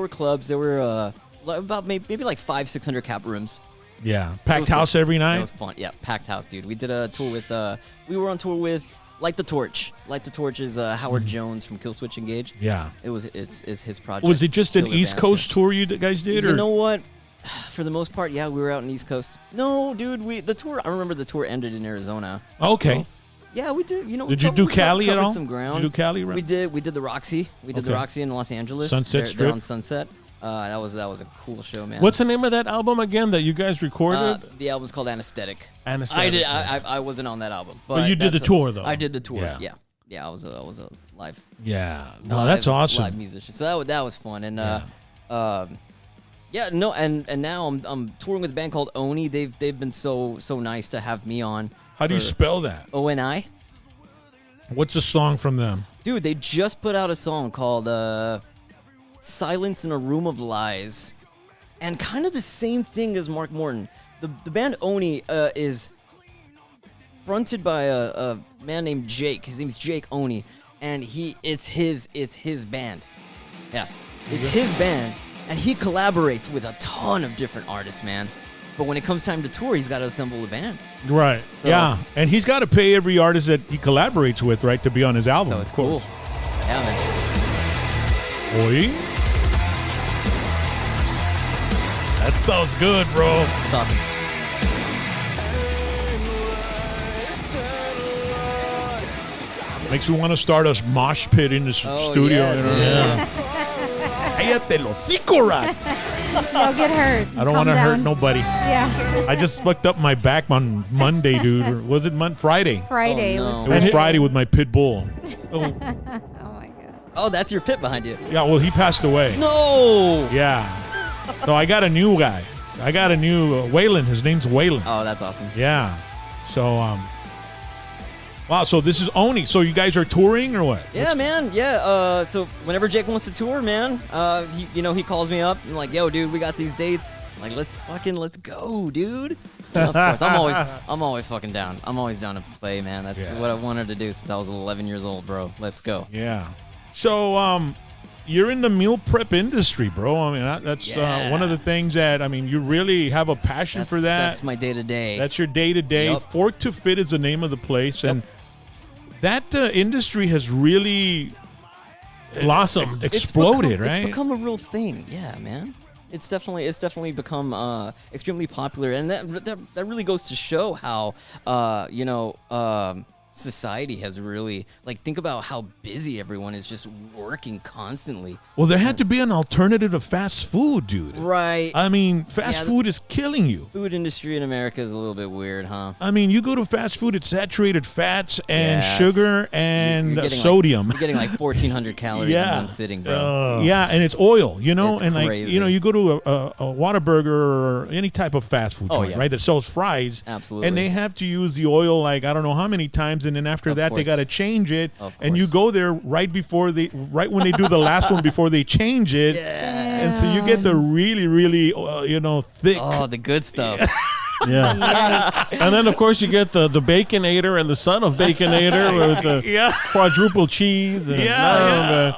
were clubs. There were about maybe like 500-600 cap rooms. Yeah. It Packed was house cool. every It night. was fun. Yeah, packed house, dude. We did a tour with. We were on tour with Light the Torch. Light the Torch is Howard Jones from Killswitch Engage. Yeah. It's his project. Was it just an Still East advanced, Coast yeah. tour you guys did, or? You know what? For the most part, yeah, we were out in East Coast. No, dude, the tour. I remember the tour ended in Arizona. Okay. So, yeah, we did. Did you do Cali at covered all? Some ground. Did you do Cali? We did the Roxy. We did the Okay. Roxy in Los Angeles. Sunset They're Strip? on Sunset. That was a cool show, man. What's the name of that album again that you guys recorded? The album's called Anesthetic. Anesthetic. I wasn't on that album, But you did that's the tour, though. I did the tour. Yeah. Yeah. I was a live. Yeah. No, that's awesome. Live musician. So that was fun, and and now I'm touring with a band called Oni. They've been so nice to have me on. How do you for spell that? ONI? What's a song from them? Dude, they just put out a song called Silence in a Room of Lies. And kind of the same thing as Mark Morton. The band Oni is fronted by a man named Jake. His name's Jake Oni. And it's his band. Yeah. It's his band. And he collaborates with a ton of different artists, man. But when it comes time to tour, he's got to assemble a band. Right. So- Yeah. And he's got to pay every artist that he collaborates with, right, to be on his album. So it's of course. cool. Yeah, man. Oi. That sounds good, bro. It's awesome. Makes me want to start a mosh pit in the studio. Yeah, you know? dude. Yeah. Cállate el hocico, rat. You'll get hurt. I don't want to hurt nobody. Yeah. I just fucked up my back on Monday, dude. Or was it Friday? Friday Oh, was no. It was Friday. Friday with my pit bull. Oh my god. Oh, that's your pit behind you. Yeah, well, he passed away. No! Yeah. So I got a new guy. I got a new Waylon. His name's Waylon. Oh, that's awesome. Yeah. So, wow. So this is Oni. So you guys are touring or what? Yeah, man. Yeah. So whenever Jake wants to tour, man, he calls me up and like, yo, dude, we got these dates. I'm like, let's go, dude. And of course, I'm always fucking down. I'm always down to play, man. That's what I wanted to do since I was 11 years old, bro. Let's go. Yeah. So, you're in the meal prep industry, bro. I mean, that's one of the things that, I mean, you really have a passion for that. That's my day to day. That's your day-to-day. Yup. Fork to Fit is the name of the place. And that industry has really Blossomed. exploded, right? It's become a real thing. Yeah, man. It's definitely become extremely popular, and that really goes to show how society has really, like, think about how busy everyone is just working constantly. Well, there had to be an alternative to fast food, dude. Right. I mean, fast food is killing you. Food industry in America is a little bit weird, huh? I mean, you go to fast food, it's saturated fats and Yeah, sugar and You're getting sodium. you're getting like 1,400 calories in one sitting, bro. Yeah, and it's oil, you know, It's and like, crazy. you know, you go to a Whataburger or any type of fast food joint, yeah. right, that sells fries. Absolutely. And they have to use the oil like I don't know how many times, and then after Of that they course. got to change it. Of And you course. go there right when they do the last one before they change it. And so you get the really, really, thick. Oh, the good stuff. Yeah. And then, of course, you get the Baconator and the son of Baconator with the quadruple cheese. And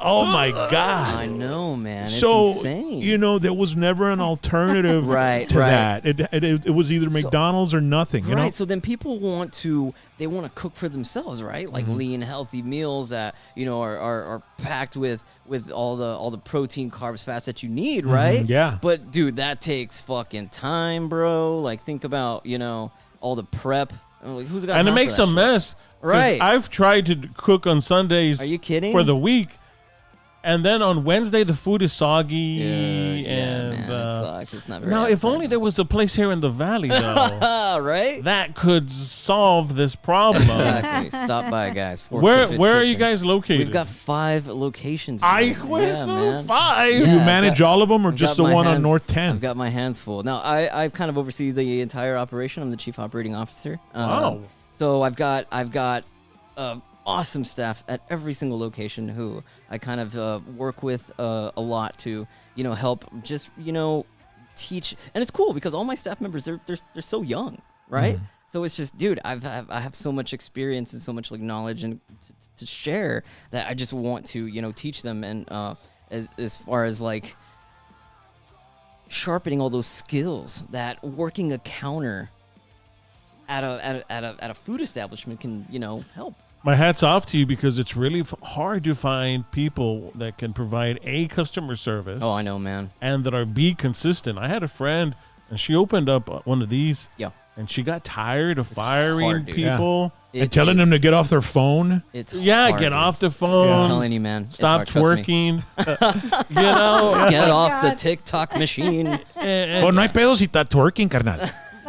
Oh, my God. I know, man. It's So, insane. there was never an alternative Right, to right. that. It was either McDonald's or nothing, you know? Right, so then people want to cook for themselves, right? Like lean, healthy meals that are packed with all the protein, carbs, fats that you need, right? yeah. But dude, that takes fucking time, bro. Like think about all the prep. Like, who's got and it time makes for a that shit? mess. 'Cause Right. I've tried to cook on Sundays. Are you kidding? For the week. And then on Wednesday, the food is soggy. Dude, and man, it sucks. It's not very. now, if only appetizing. there was a place here in the valley, though, right? that could solve this problem. Exactly. Stop by, guys. Where are you guys located? We've got 5 locations. I here. whistle man. 5. You Yeah, manage all of them or just the one on North 10? I've got my hands full. Now, I kind of oversee the entire operation. I'm the chief operating officer. Wow. So I've got awesome staff at every single location who I kind of work with a lot to help just teach. And it's cool because all my staff members they're so young, right? So it's just, dude, I have so much experience and so much like knowledge and to share that I just want to teach them. And as far as like sharpening all those skills that working a counter at a food establishment can help. My hat's off to you because it's really hard to find people that can provide A, customer service. Oh, I know, man. And that are B, consistent. I had a friend, and she opened up one of these. Yeah. And she got tired of firing hard, dude. people. And telling them to get off their phone? It's Yeah, hard, get dude. off the phone. I'm telling you, man. It's Stop hard, trust me. twerking. You know. Get off the God. TikTok machine. And- Oh, no hay pedo si está twerking, carnal.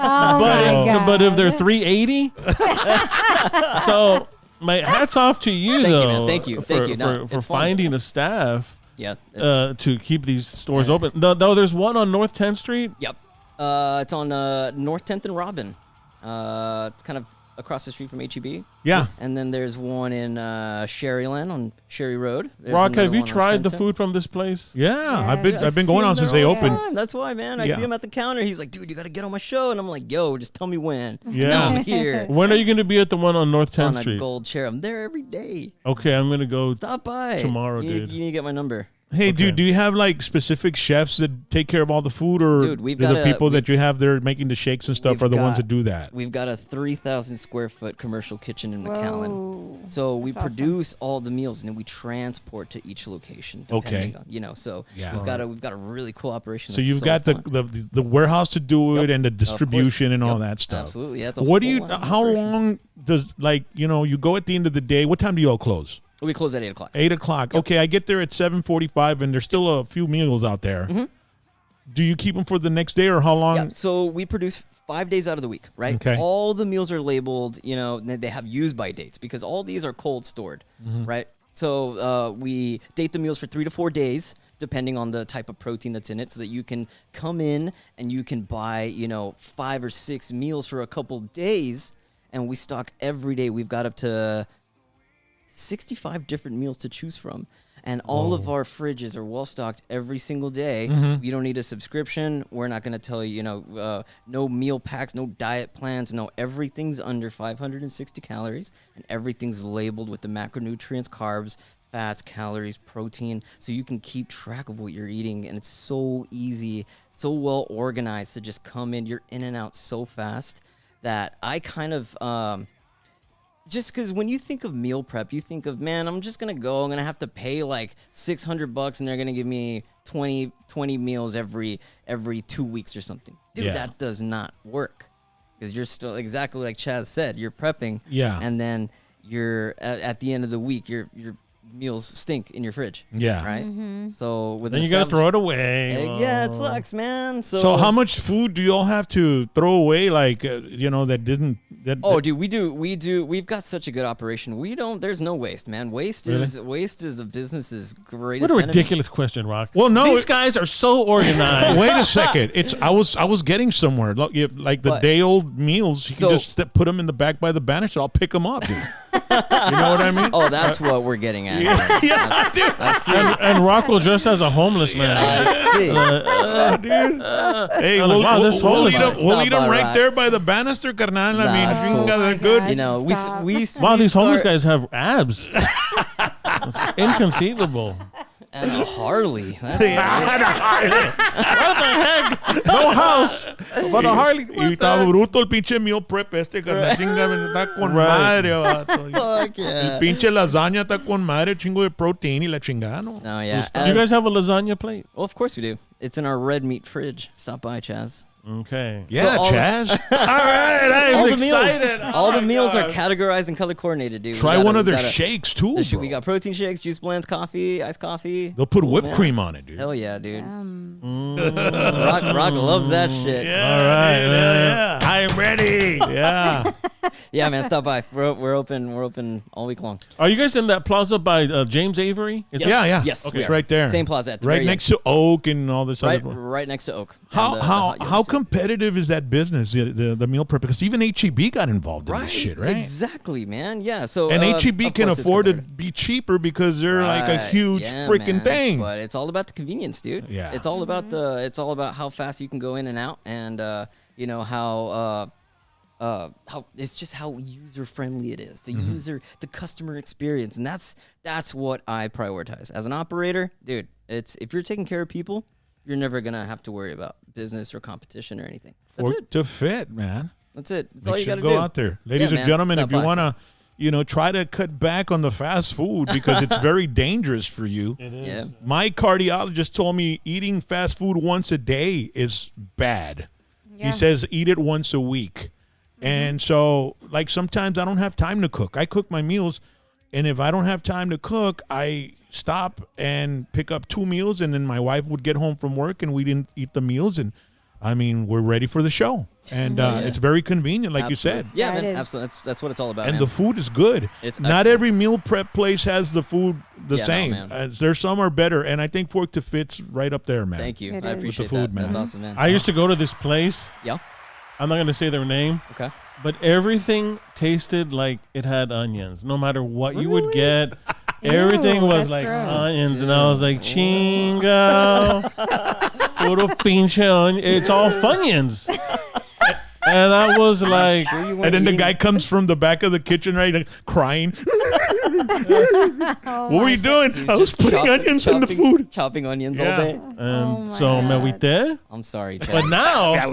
Oh my God. but if they're 380, so my hats off to you Thank you, though. man. Thank you. for, Thank you. No, for it's fun. finding the staff Yeah. It's, to keep these stores open. No, there's one on North 10th Street. yep. It's on North 10th and Robin. It's kind of across the street from HEB. Yeah. And then there's one in Sherryland on Sherry Road. There's Rock, another have you one on tried the Trenton. food from this place? Yeah, I've been Yes. going on See since him they there all the opened. time. That's why, man. I Yeah. see him at the counter. He's like, dude, you got to get on my show. And I'm like, yo, just tell me when. Yeah. Now I'm here. When are you going to be at the one on North 10th on a Street? gold chair. I'm there every day. Okay, I'm going to go. Stop by. Tomorrow, you, dude. You need to get my number. Hey, Okay. dude, do you have like specific chefs that take care of all the food, or Dude, we've do got the a- people that we've- you have there making the shakes and stuff we've are the ones got- that do that? We've got a 3,000 square foot commercial kitchen in McAllen. Whoa. So we That's awesome. produce all the meals and then we transport to each location. Okay. depending on, so Yeah. we've got a really cool operation. So that's you've got fun. the warehouse to do it Yep. and the distribution and all Yep. that stuff. Absolutely. Yeah, it's a What do you? full-on How operation. long does you go at the end of the day? What time do you all close? We close at 8 o'clock. 8 o'clock. Okay, I get there at 7:45, and there's still a few meals out there. Mm-hmm. Do you keep them for the next day, or how long? Yeah, so we produce 5 days out of the week, right? Okay. All the meals are labeled, they have use by dates because all these are cold stored, Mm-hmm. right? So we date the meals for 3 to 4 days, depending on the type of protein that's in it, so that you can come in and you can buy, 5 or 6 meals for a couple days, and we stock every day. We've got up to 65 different meals to choose from. And all of our fridges are well stocked every single day. You don't need a subscription. We're not going to tell you, no meal packs, no diet plans. No, everything's under 560 calories, and everything's labeled with the macronutrients, carbs, fats, calories, protein, so you can keep track of what you're eating. And it's so easy, so well organized to just come in. You're in and out so fast that I kind of just because when you think of meal prep, you think of, man, I'm just gonna go. I'm gonna have to pay like $600, and they're gonna give me 20 meals every 2 weeks or something. Dude, Yeah. that does not work because you're still exactly like Chaz said. You're prepping, Yeah. and then you're at the end of the week, your meals stink in your fridge. Yeah. Right. So with Then an you got to throw it established- away. Yeah, it sucks, man. So how much food do you all have to throw away? Like that didn't. Oh, dude, we do. We've got such a good operation. There's no waste, man. Waste is a business's greatest What a enemy. ridiculous question, Rock. Well, no, These guys are so organized. Wait a second. I was getting somewhere. Look, like the But- day old meals, you So- can just put them in the back by the banister. I'll pick them up. Dude. You know what I mean? Oh, that's what we're getting at. Yeah, dude. I see. And Rockwell dressed as a homeless man. I see. Dude. Hey, I'm we'll, like, wow, this we'll homeless eat guy. them. We'll Stop eat them by, right Rock. there by the banister, carnal. I mean, that's cool. they're my good. God. You know, Stop. Wow, these homeless start- guys have abs. It's inconceivable. And a Harley. That's What the heck? No house, but a Harley. Y está bruto el pinche meal prep este, carnal. Chinga, está con Right. madre, vato. fuck El yeah. pinche lasagna está con madre, chingo de protein y la chingada, ¿no? No, yeah. You guys have a lasagna plate? Well, of course we do. It's in our red meat fridge. Stop by, Chaz. Okay. Yeah, So all- Chaz. All right, All I'm the excited. meals, all the my meals are God. categorized and color coordinated, dude. Try one of their shakes, too, We bro. got protein shakes, juice blends, coffee, iced coffee. They'll put whipped man. cream on it, dude. Hell yeah, dude. Um, Rock loves that shit. Yeah, All right, dude, yeah. yeah. I'm ready. Yeah. Yeah, man, stop by. We're open all week long. Are you guys in that plaza by James Avery? Is Yes. Yeah, yeah. Yes, Okay, we it's are. right there. Same plaza at the Right very next to Oak and all this end. other. Right next to Oak. How And the how hot yoga how suit. competitive is that business? The meal prep, because even HEB got involved in Right, this shit, right? Exactly, man. Yeah. So And of HEB can course it's afford to competitive. be cheaper because they're like a Right, huge yeah, freaking man. thing. But it's all about the convenience, dude. Yeah. It's all about how fast you can go in and out, and you know how it's just how user friendly it is. The the customer experience, and that's what I prioritize as an operator, dude. It's if you're taking care of people, you're never gonna have to worry about business or competition or anything. That's For it. to fit, man. That's it. That's Make all you sure gotta to go do. out there, ladies Yeah, and man. gentlemen. Stop If you by. wanna, try to cut back on the fast food because it's very dangerous for you. Yeah. My cardiologist told me eating fast food once a day is bad. Yeah. He says eat it once a week. And so, like, sometimes I don't have time to cook. I cook my meals, and if I don't have time to cook, I stop and pick up 2 meals, and then my wife would get home from work, and we didn't eat the meals, and I mean, we're ready for the show. And it's very convenient, like you said. Yeah, Yeah, it man. is. Absolutely. That's what it's all about. And man. the food is good. It's Not excellent. every meal prep place has the food the Yeah, no, same. man. There's some are better, and I think Fork to Fit's right up there, man. Thank you. It I is. appreciate With the food, that. man. That's awesome, man. I used to go to this place. Yeah. I'm not going to say their name, Okay. but everything tasted like it had onions. No matter what you would Really? get, everything Ew, was that's like gross. onions. And I was like, chingo. Puro pinche onion. It's all Funyuns. And I was like, And then the guy comes from the back of the kitchen, right, and crying. Oh What were you doing? I was putting onions in the food. Chopping onions Yeah. all day. and my so me God. agüité. I'm sorry, Chad. But now,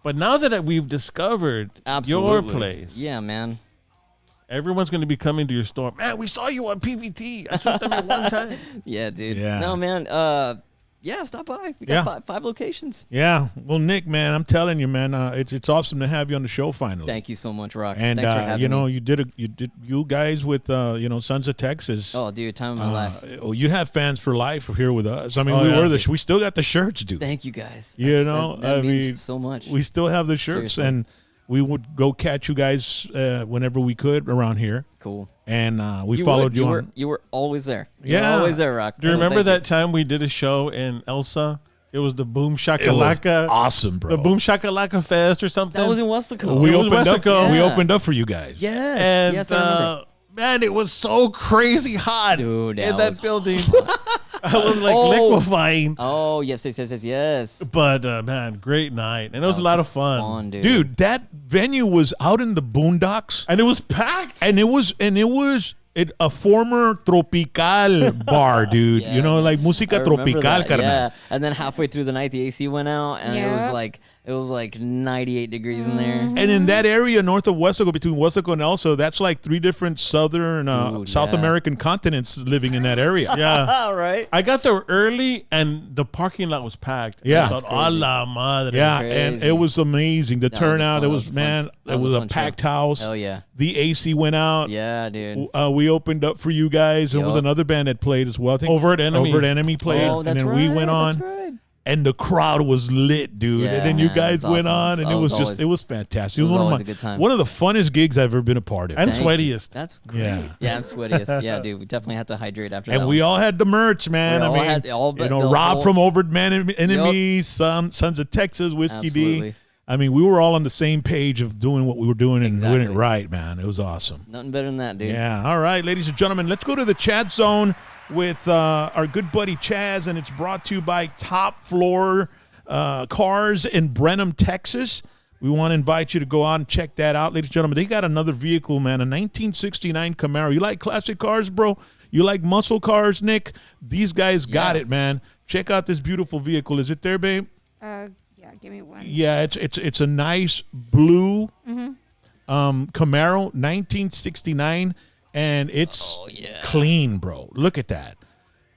but now that we've discovered your Absolutely. place, Yeah, man. everyone's going to be coming to your store. Man, we saw you on PVT. I saw them at one time. Yeah, dude. Yeah. No, man. Yeah, stop by. We got Yeah. five locations. Yeah. Well, Nick, man, I'm telling you, man, it's awesome to have you on the show finally. Thank you so much, Rock. And Thanks for having me. you guys with Sons of Texas. Oh, dude, time of my life. You have fans for life here with us. I mean, Oh, yeah. we still got the shirts, dude. Thank you, guys. You know, that I means mean, so much. We still have the shirts, Seriously. and we would go catch you guys whenever we could around here. Cool. And we followed you on. You were always there. You were Yeah. always there, Rock. Do you Oh, remember thank that time we did a show in Elsa? It was the Boom It was Shakalaka. awesome, bro. The Boom Shakalaka Fest or something. That was in Westaco. we It was opened up. Westaco. We Yeah. opened up for you guys. Yes. And yes, I remember. man, it was so crazy hot Dude, in that that was building. I was like Oh. liquefying. Oh, yes. But man, great night, and it was a lot of fun. Dude, that venue was out in the boondocks, And it was packed. and it was a former tropical bar, dude. Yeah, You know, man. like I música remember tropical, that, carnal. yeah. And then halfway through the night, the AC went out, and Yeah. it was like 98 degrees in there. And in that area north of Westaco, between Westaco and Elso, that's like 3 different southern, Dude, South yeah. American continents living in that area. Yeah. All right. I got there early, and the parking lot was packed. Yeah. I thought, That's crazy. a la madre. Yeah, Crazy. and it was amazing. The was a turnout, fun- it that was, was a man, fun- that it was was a a fun packed show. house. Hell yeah. The AC went out. Yeah, dude. We opened up for you guys. There was Yup. another band that played as well. I think Overt Enemy. Overt Enemy played, Oh, and that's then right. we went on, That's right. and the crowd was lit, dude. Yeah, and then you man, guys it's went awesome. on, and Oh, it it was was just, always- it was fantastic. it was one of always my, a good time. one of the funnest gigs I've ever been a part of. And Thank you. sweatiest. That's great. Yeah. Yeah, and sweatiest. Yeah, dude. We definitely had to hydrate after that. And we all had the merch, man. We I all mean, had all but the Rob whole- from Overt Enemy, Sons of Texas, Whiskey D. Absolutely. I mean, we were all on the same page of doing what we were doing and doing it Exactly. right, man. It was awesome. Nothing better than that, dude. Yeah. All right, ladies and gentlemen, let's go to the chat zone with our good buddy Chaz, and it's brought to you by Top Floor Cars in Brenham, Texas. We want to invite you to go out and check that out, ladies and gentlemen. They got another vehicle, man, a 1969 Camaro. You like classic cars, bro? You like muscle cars, Nick? These guys got it, man. Check out this beautiful vehicle. Is it there, babe? Yeah, give me one. Yeah, it's a nice blue Camaro, 1969, and it's clean, bro. Look at that.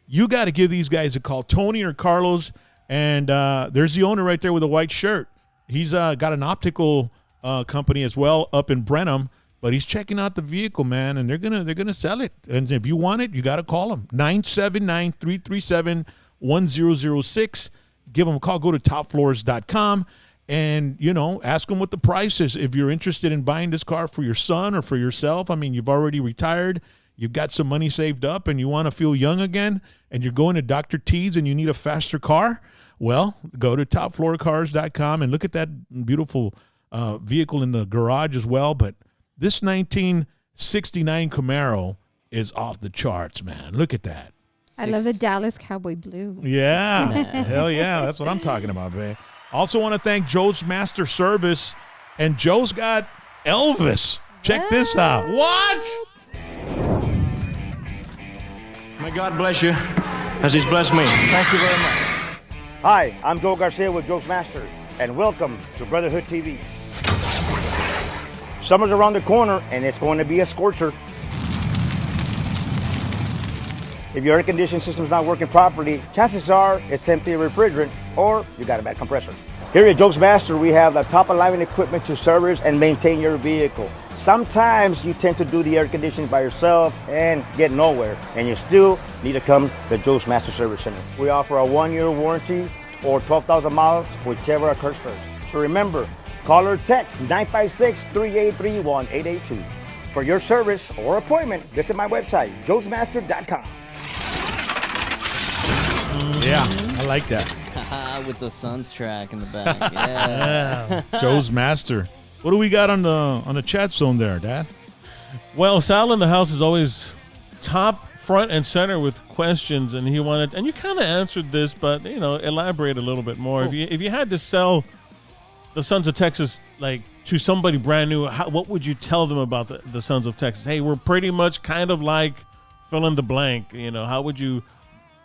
You got to give these guys a call, Tony or Carlos, and there's the owner right there with a white shirt. He's got an optical company as well up in Brenham, but he's checking out the vehicle, man, and they're gonna sell it. And if you want it, you got to call them 979-337-1006. Give them a call. Go to topfloors.com and, ask them what the price is. If you're interested in buying this car for your son or for yourself, I mean, you've already retired, you've got some money saved up, and you want to feel young again, and you're going to Dr. T's and you need a faster car, well, go to topfloorcars.com and look at that beautiful vehicle in the garage as well. But this 1969 Camaro is off the charts, man. Look at that. I love the Dallas Cowboy Blue. Yeah. Hell yeah. That's what I'm talking about, man. Also want to thank Joe's Master Service. And Joe's got Elvis. Check this out. What? May God bless you as He's blessed me. Thank you very much. Hi, I'm Joe Garcia with Joe's Master, and welcome to Brotherhood TV. Summer's around the corner, and it's going to be a scorcher. If your air conditioning system's not working properly, chances are it's simply a refrigerant or you got a bad compressor. Here at Joe's Master, we have the top of line equipment to service and maintain your vehicle. Sometimes you tend to do the air conditioning by yourself and get nowhere, and you still need to come to Joe's Master Service Center. We offer a 1-year warranty or 12,000 miles, whichever occurs first. So remember, call or text 956-383-1882. For your service or appointment, visit my website, joesmaster.com. Yeah, I like that. With the Suns track in the back. Yeah. Joe's Master. What do we got on the chat zone there, Dad? Well, Sal in the house is always top, front, and center with questions, and he wanted, and you kind of answered this, but elaborate a little bit more. If you had to sell the Sons of Texas to somebody brand new, what would you tell them about the Sons of Texas? Hey, we're pretty much kind of like fill in the blank. How would you,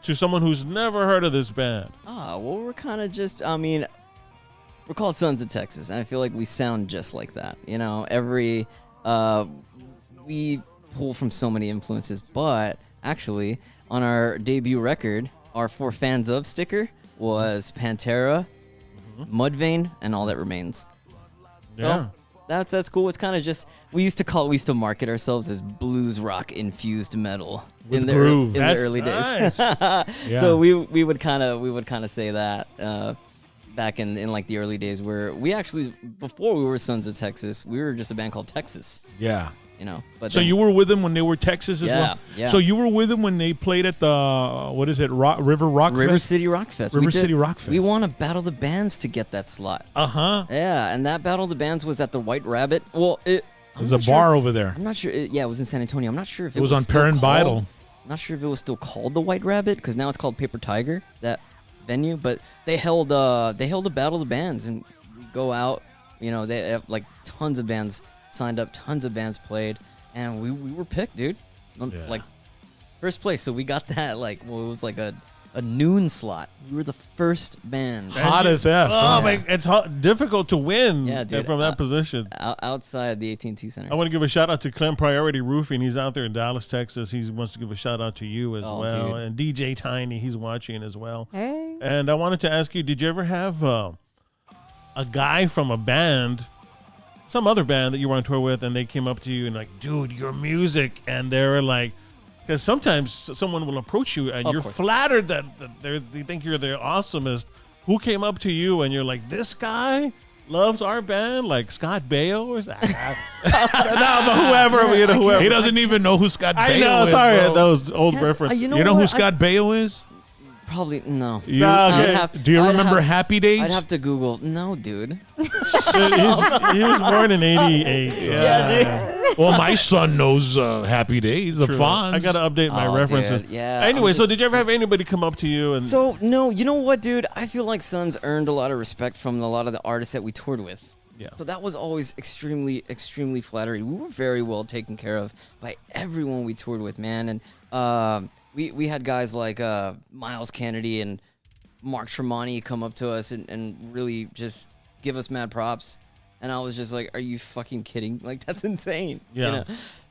to someone who's never heard of this band? Well, we're kind of just, we're called Sons of Texas, and I feel like we sound just like that. We pull from so many influences, but actually, on our debut record, our For Fans Of sticker was Pantera, Mudvayne, and All That Remains. So that's cool. It's kind of just, we used to market ourselves as blues rock infused metal With in the groove. early days. Yeah. So we would kind of say that back in like the early days, where we actually, before we were Sons of Texas, we were just a band called Texas. Yeah. But so you were with them when they were Texas as well? Yeah. So you were with them when they played at the, River Rock River Fest? City Rock Fest. City Rock Fest. We won a Battle of the Bands to get that slot. Uh-huh. Yeah, and that Battle of the Bands was at the White Rabbit. Well, There's a bar over there. I'm not sure. It was in San Antonio. I'm not sure if It was on still Perrin called- Bidle. I'm not sure if it was still called the White Rabbit, because now it's called Paper Tiger, that venue. But they held a Battle of the Bands, and we go out. They have like tons of bands signed up, tons of bands played, and we were picked, dude. Like first place. So we got that it was like a noon slot. We were the first band. Hot as F. Oh, man, it's difficult to win dude, from that position. Outside the AT&T Center. I want to give a shout out to Clem Priority Roofing. He's out there in Dallas, Texas. He wants to give a shout out to you as well. Dude. And DJ Tiny, he's watching as well. Hey. And I wanted to ask you, did you ever have a guy from a band, some other band that you were on tour with, and they came up to you and like, dude, your music, and they were like, because sometimes someone will approach you and you're flattered that they think you're the awesomest. Who came up to you and you're like, this guy loves our band, like Scott Baio or something? No, but whoever. He doesn't even know who Scott Baio is. I know, sorry, bro. those old references. You know who Scott Baio is? Probably no. You- I'd do you I'd remember have- Happy Days? I'd have to Google. No, dude. He was born in '88. So. Well, my son knows Happy Days, the True. Fonz. I gotta update my Oh, references. dude, yeah, Anyway, I'm so just- did you ever have anybody come up to you and? So no, you know what, dude? I feel like Sun's earned a lot of respect from a lot of the artists that we toured with. Yeah. So that was always extremely, extremely flattering. We were very well taken care of by everyone we toured with, man. And we had guys like Miles Kennedy and Mark Tremonti come up to us and really just give us mad props. And I was just like, "Are you fucking kidding? Like that's insane." Yeah. You know?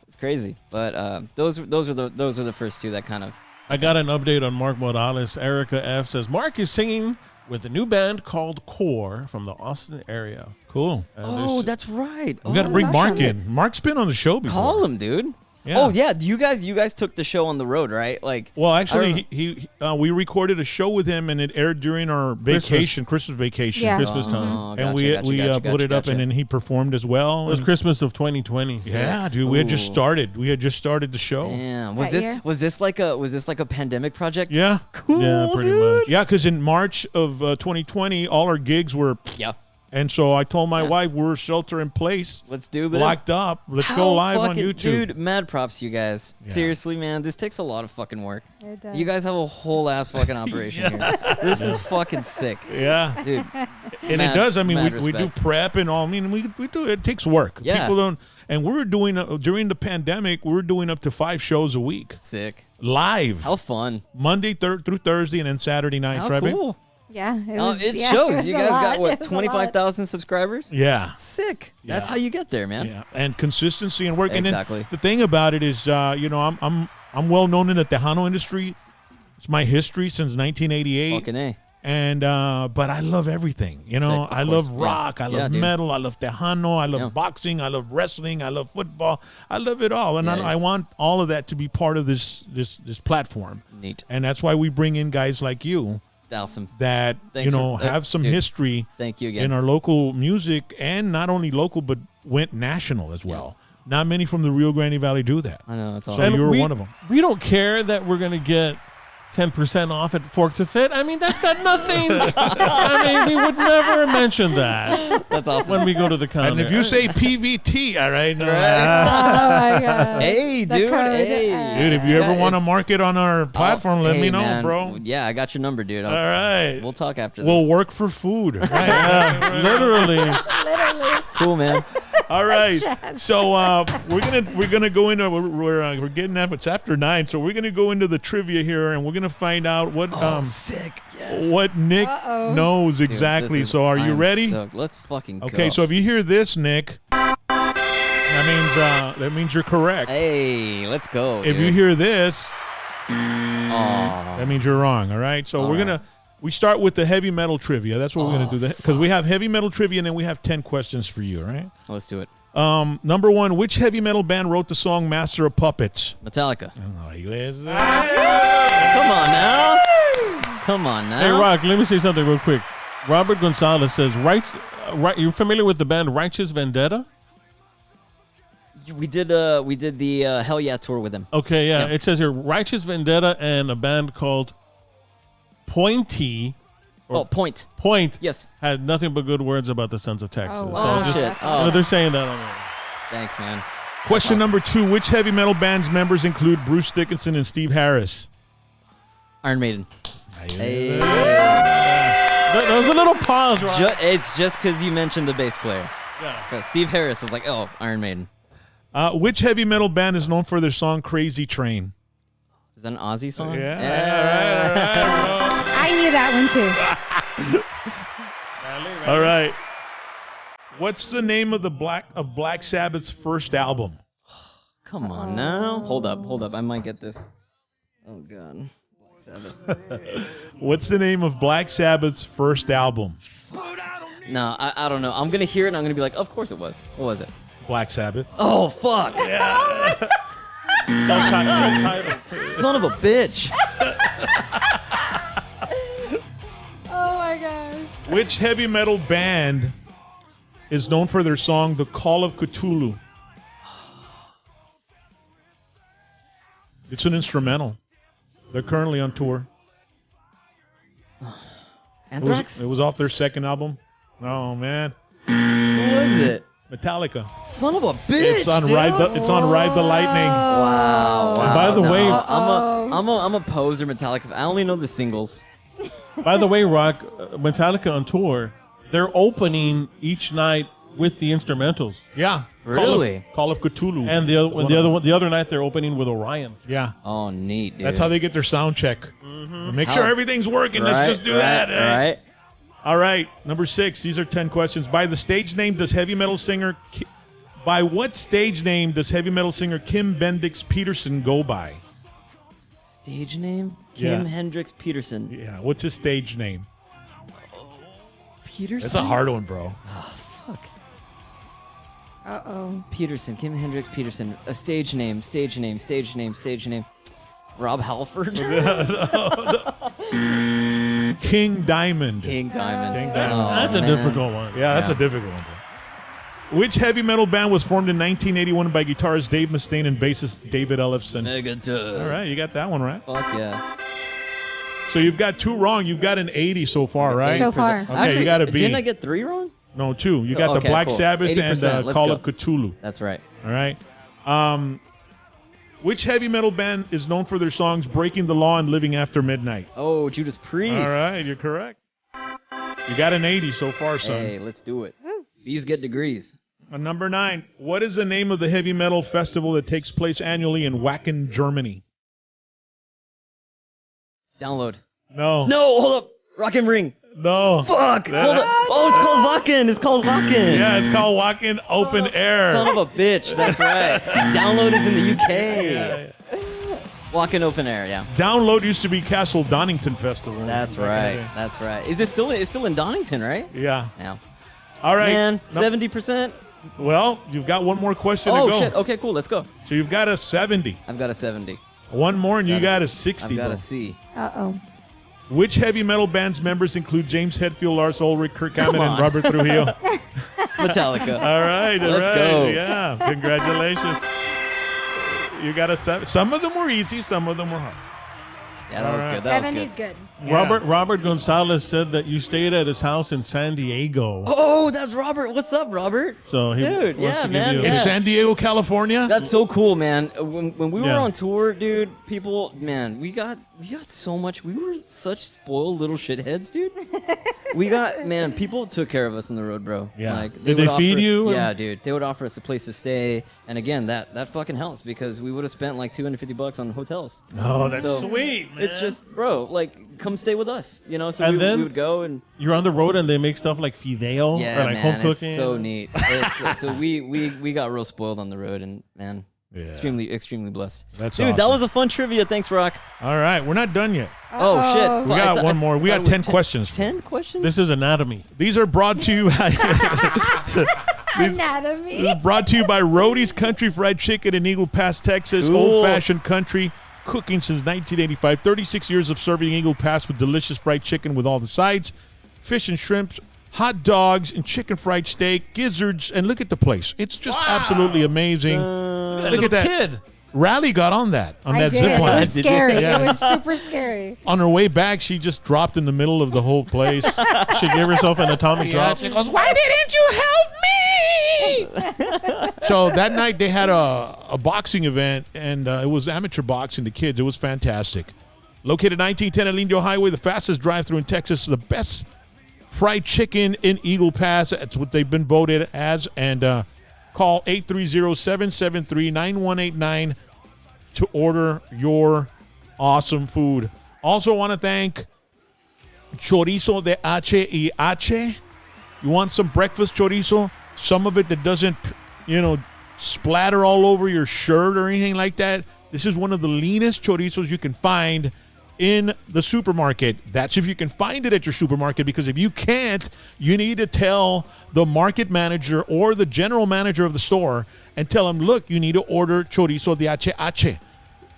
It's crazy. But those were the first two that kind of. I got an update on Mark Morales. Erica F says Mark is singing with a new band called Core from the Austin area. Cool. And Oh, there's- that's right. We got to Oh, bring Mark awesome. in. Mark's been on the show before. Call him, dude. Yeah. Oh yeah, you guys took the show on the road, right? Like, Well, I actually, remember- we recorded a show with him, and it aired during our vacation, Christmas vacation. Yeah. Christmas time. Oh, And gotcha, we gotcha, put it up, gotcha. and then he performed as well. It was and- Christmas of 2020. yeah, dude, we had just Ooh. started. We had just started the show. Damn. That year? Was this like a pandemic project? Yeah, Cool, Yeah, pretty dude. much. yeah, because in March of 2020, all our gigs were, Yeah. and so I told my wife we're shelter in place, Let's do this. locked up. Let's How go live on fucking- YouTube. Dude, mad props to you guys. Yeah. Seriously, man, this takes a lot of fucking work. It does. You guys have a whole ass fucking operation here. This is fucking sick. Yeah, Dude. and Mad- it does. I mean, mad we do respect. prep and all. I mean, we do. It takes work. Yeah. People don't. And we were doing during the pandemic. We were doing up to 5 shows a week Sick. live, How fun. Monday through Thursday, and then Saturday nights. How right, babe? cool. Yeah, it, Oh, was, it yeah, shows. was You a guys lot. got It what, was a 25,000 subscribers? Yeah. Sick. That's Yeah. how you get there, man. Yeah, and consistency and work. Exactly. And then the thing about it is, I'm well known in the Tejano industry. It's my history since 1988. Fucking A. And but I love everything. You know, Sick, of I love course. Yeah. rock. I Yeah, love dude. metal. I love Tejano. I love Yeah. boxing. I love wrestling. I love football. I love it all, and Yeah, yeah. I want all of that to be part of this platform. Neat. And that's why we bring in guys like you Awesome. that Thanks for- have some dude. history Thank you again. in our local music, and not only local but went national as well. Not many from the Rio Grande Valley do that. I know, that's So awesome. you were we, one of them. We don't care that we're gonna get 10% off at Fork to Fit. I mean, that's got nothing. I mean, we would never mention that That's awesome. when we go to the counter. And if you say PVT, all right, no, Oh my god. Hey, The dude. code, Hey. dude, if you ever Yeah, want to if- market on our platform, let Hey, me know, man. bro. Yeah, I got your number, dude. All right. We'll talk after this. We'll work for food. Right. yeah, literally. Literally. Cool, man. All right. So we're gonna go into we're getting up. It's after 9, so we're gonna go into the trivia here, and we're gonna find out what Sick. Yes. what Nick Uh-oh. knows Dude, exactly. this is- So are you I'm ready? stoked. Let's fucking go. Okay. So if you hear this, Nick, that means you're correct. Hey, let's go. If you dude. hear this, Aw. that means you're wrong. All right. So we start with the heavy metal trivia. That's what we're gonna do. Because we have heavy metal trivia, and then we have 10 questions for you. All right. Let's do it. Number 1, which heavy metal band wrote the song "Master of Puppets"? Metallica. Oh, yes. Come on now. Come on now. Hey, Rock, let me say something real quick. Robert Gonzalez says, you're familiar with the band Righteous Vendetta? We did the Hell Yeah tour with him. Okay, yeah. Yeah. It says here, Righteous Vendetta and a band called Pointy. Oh, Point. Point Yes. has nothing but good words about the Sons of Texas. Oh, So wow. just, shit. you know, they're saying that on there. Thanks, man. Question number 2, which heavy metal band's members include Bruce Dickinson and Steve Harris? Iron Maiden. Hey. There was a little pause, right? It's just because you mentioned the bass player. Yeah. But Steve Harris was like, oh, Iron Maiden. Which heavy metal band is known for their song "Crazy Train"? Is that an Ozzy song? I knew that one too. All right. What's the name of Black Sabbath's first album? Come on now. Hold up. I might get this. Oh, God. Black Sabbath. What's the name of Black Sabbath's first album? No, I don't know. I'm going to hear it and I'm going to be like, of course it was. What was it? Black Sabbath. Oh, fuck. Son of a bitch. Oh my gosh. Which heavy metal band is known for their song "The Call of Cthulhu"? It's an instrumental. They're currently on tour. Anthrax? It was off their second album. Oh man, Who was it? Metallica. Son of a bitch! It's on Ride the Lightning. Wow. And by the way, I'm a poser Metallica. I only know the singles. by the way, Rock, Metallica on tour, they're opening each night with the instrumentals. Yeah. Really? Call of Cthulhu. And the other night they're opening with Orion. Yeah. Oh, neat, dude. That's how they get their sound check. Make sure everything's working. Let's just do that. Right. All right. Number 6. These are 10 questions. By what stage name does heavy metal singer Kim Bendix Peterson go by? Stage name? Yeah. Kim Hendricks Peterson. Yeah. What's his stage name? Peterson? That's a hard one, bro. Fuck. Uh-oh. Peterson. Kim Hendricks Peterson. A stage name. Rob Halford? King Diamond. King Diamond. King Diamond. Oh, That's a man. difficult one. Yeah, that's a difficult one, bro. Which heavy metal band was formed in 1981 by guitarist Dave Mustaine and bassist David Ellefson? Negative. All right, you got that one right. Fuck yeah. So you've got 2 wrong. You've got an 80 so far, right? So far. Okay, Actually, you got to be. Didn't I get 3 wrong? No, 2. You got the Okay, Black cool. Sabbath and 80%, let's Call go. of Cthulhu. That's right. All right. Which heavy metal band is known for their songs Breaking the Law and Living After Midnight? Oh, Judas Priest. All right, you're correct. You got an 80 so far, son. Hey, let's do it. Bees get degrees. Number 9. What is the name of the heavy metal festival that takes place annually in Wacken, Germany? Download. No. No, hold up. Rock and Ring. No. Fuck. Hold up. Oh, it's called Wacken. It's called Wacken. Yeah, it's called Wacken Open Air. Son of a bitch. That's right. Download is in the UK. Yeah. Wacken Open Air, yeah. Download used to be Castle Donington Festival. That's Back in the right. day. That's right. Is it still? It's still in Donington, right? Yeah. Now. All right. Man, No- 70%. Well, you've got one more question to Oh go. shit. Okay, cool. Let's go. So you've got a 70. I've got a 70. One more and you got Got a 60. I've got bro. a C. Uh-oh. Which heavy metal band's members include James Hetfield, Lars Ulrich, Kirk Hammett, and on. Robert Trujillo? Metallica. All right. Let's go. Yeah. Congratulations. You got a 7. Some of them were easy. Some of them were hard. Yeah, that was Alright. good. That was 70's good. good. Yeah. Robert Gonzalez said that you stayed at his house in San Diego. Oh, that's Robert. What's up, Robert? So he Dude, wants yeah, to give man, you a- In yeah. San Diego, California? That's so cool, man. When we were Yeah. on tour, dude, people, man, we got so much. We were such spoiled little shitheads, dude. People took care of us on the road, bro. Yeah. Like, Did would they feed you? Yeah, dude. They would offer us a place to stay, and again, that fucking helps because we would have spent like $250 on hotels. Oh, that's So, sweet, man. It's just, bro, like, come stay with us, you know. So And we then- would go and. You're on the road and they make stuff like fideo Yeah, or like man, home cooking. it's so neat. So we got real spoiled on the road, and man, Yeah. extremely blessed. That's Dude, that awesome. was a fun trivia. Thanks, Rock. All right. We're not done yet. Oh shit, We got one more. We got 10 questions. 10 questions. This is anatomy. These are brought to you by Anatomy. brought to you by Roadie's Country Fried Chicken in Eagle Pass, Texas. Cool. Old-fashioned country cooking since 1985. 36 years of serving Eagle Pass with delicious fried chicken with all the sides, fish and shrimp, hot dogs, and chicken fried steak, gizzards, and look at the place. It's just absolutely amazing. Look at that. Kid. Rally got on that I that did. zip It line. was scary. Yeah. It was super scary. On her way back, she just dropped in the middle of the whole place. She gave herself an atomic drop. She goes, "Why didn't you help me?" So that night they had a boxing event, and it was amateur boxing. The kids, it was fantastic. Located 1910 Alindo Highway, the fastest drive-through in Texas, the best fried chicken in Eagle Pass. That's what they've been voted as. And call 830-773-9189 to order your awesome food. Also want to thank Chorizo de H&H. You want some breakfast chorizo? Some of it that doesn't, splatter all over your shirt or anything like that. This is one of the leanest chorizos you can find in the supermarket. That's if you can find it at your supermarket, because if you can't, you need to tell the market manager or the general manager of the store and tell them, look, you need to order chorizo de H&H.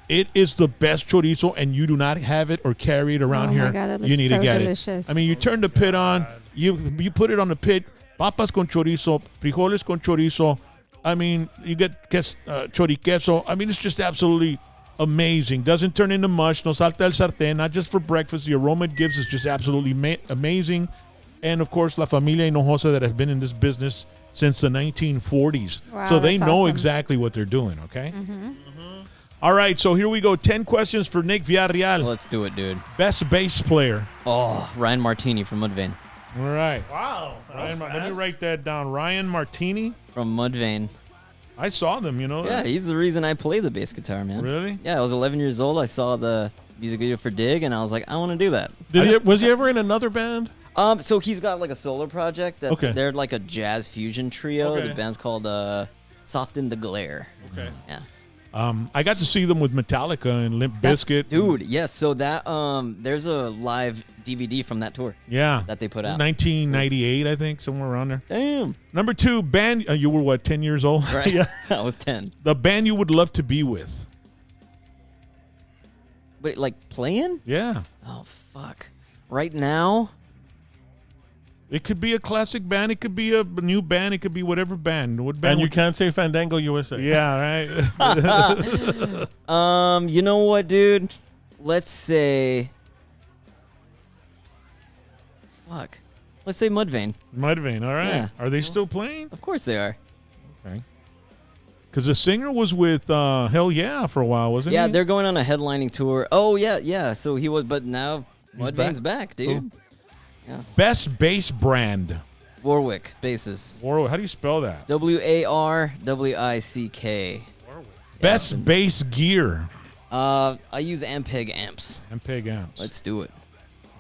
It is the best chorizo, and you do not have it or carry it around Oh my here. God, that You looks need so to get delicious. it. I mean, you turn the pit on, you put it on the pit, papas con chorizo, frijoles con chorizo. I mean, you get choriqueso. I mean, it's just absolutely amazing. Doesn't turn into mush. No salta el sartén. Not just for breakfast. The aroma it gives is just absolutely amazing. And of course, La Familia Hinojosa that has been in this business since the 1940s. Wow, so they that's know awesome. exactly what they're doing, okay? All right, so here we go. 10 questions for Nick Villarreal. Let's do it, dude. Best bass player. Oh, Ryan Martini from Mudvayne. All right. Wow. Ryan, let me write that down. Ryan Martini. From Mudvayne. I saw them, you know. Yeah, he's the reason I play the bass guitar, man. Really? Yeah, I was 11 years old. I saw the music video for Dig, and I was like, I want to do that. Was he ever in another band? So he's got like a solo project. That's, Okay. They're like a jazz fusion trio. Okay. The band's called Soften the Glare. Okay. Yeah. I got to see them with Metallica and Limp Bizkit. Dude, yes. So that there's a live DVD from that tour. Yeah. That they put out. 1998, I think, somewhere around there. Damn. Number 2, band. You were what, 10 years old? Right. Yeah. I was 10. The band you would love to be with. But like playing? Yeah. Oh fuck. Right now? It could be a classic band. It could be a new band. It could be whatever band. What band? And you would- can't say Fandango USA. Yeah, right. You know what, dude? Let's say. Fuck. Let's say Mudvayne. Mudvayne. All right. Yeah. Are they still playing? Of course they are. Okay. Because the singer was with Hell Yeah for a while, wasn't Yeah, he? they're going on a headlining tour. Oh yeah. So he was, but now He's Mudvayne's back, dude. Best bass brand. Warwick basses. How do you spell that? WARWICK. Best bass gear. I use Ampeg amps. Ampeg amps. Let's do it.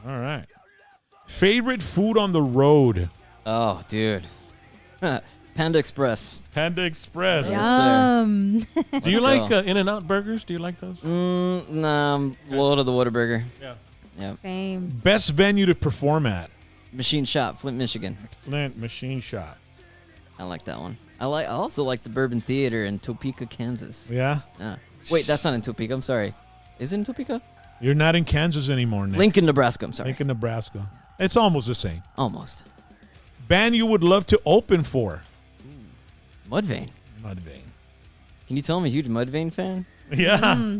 All right. Favorite food on the road. Oh, dude. Panda Express. Panda Express. Yes, sir. Do you Let's like go. In-N-Out burgers? Do you like those? Nah, I'm low to the Whataburger. Yeah. Yeah. Same. Best venue to perform at. Machine Shop, Flint, Michigan. Flint Machine Shop. I like that one. I also like the Bourbon Theater in Topeka, Kansas. Yeah? Wait, that's not in Topeka. I'm sorry. Is it in Topeka? You're not in Kansas anymore, Nick. Lincoln, Nebraska. I'm sorry. Lincoln, Nebraska. It's almost the same. Almost. Band you would love to open for. Mudvayne. Mudvayne. Can you tell I'm a huge Mudvayne fan? Yeah.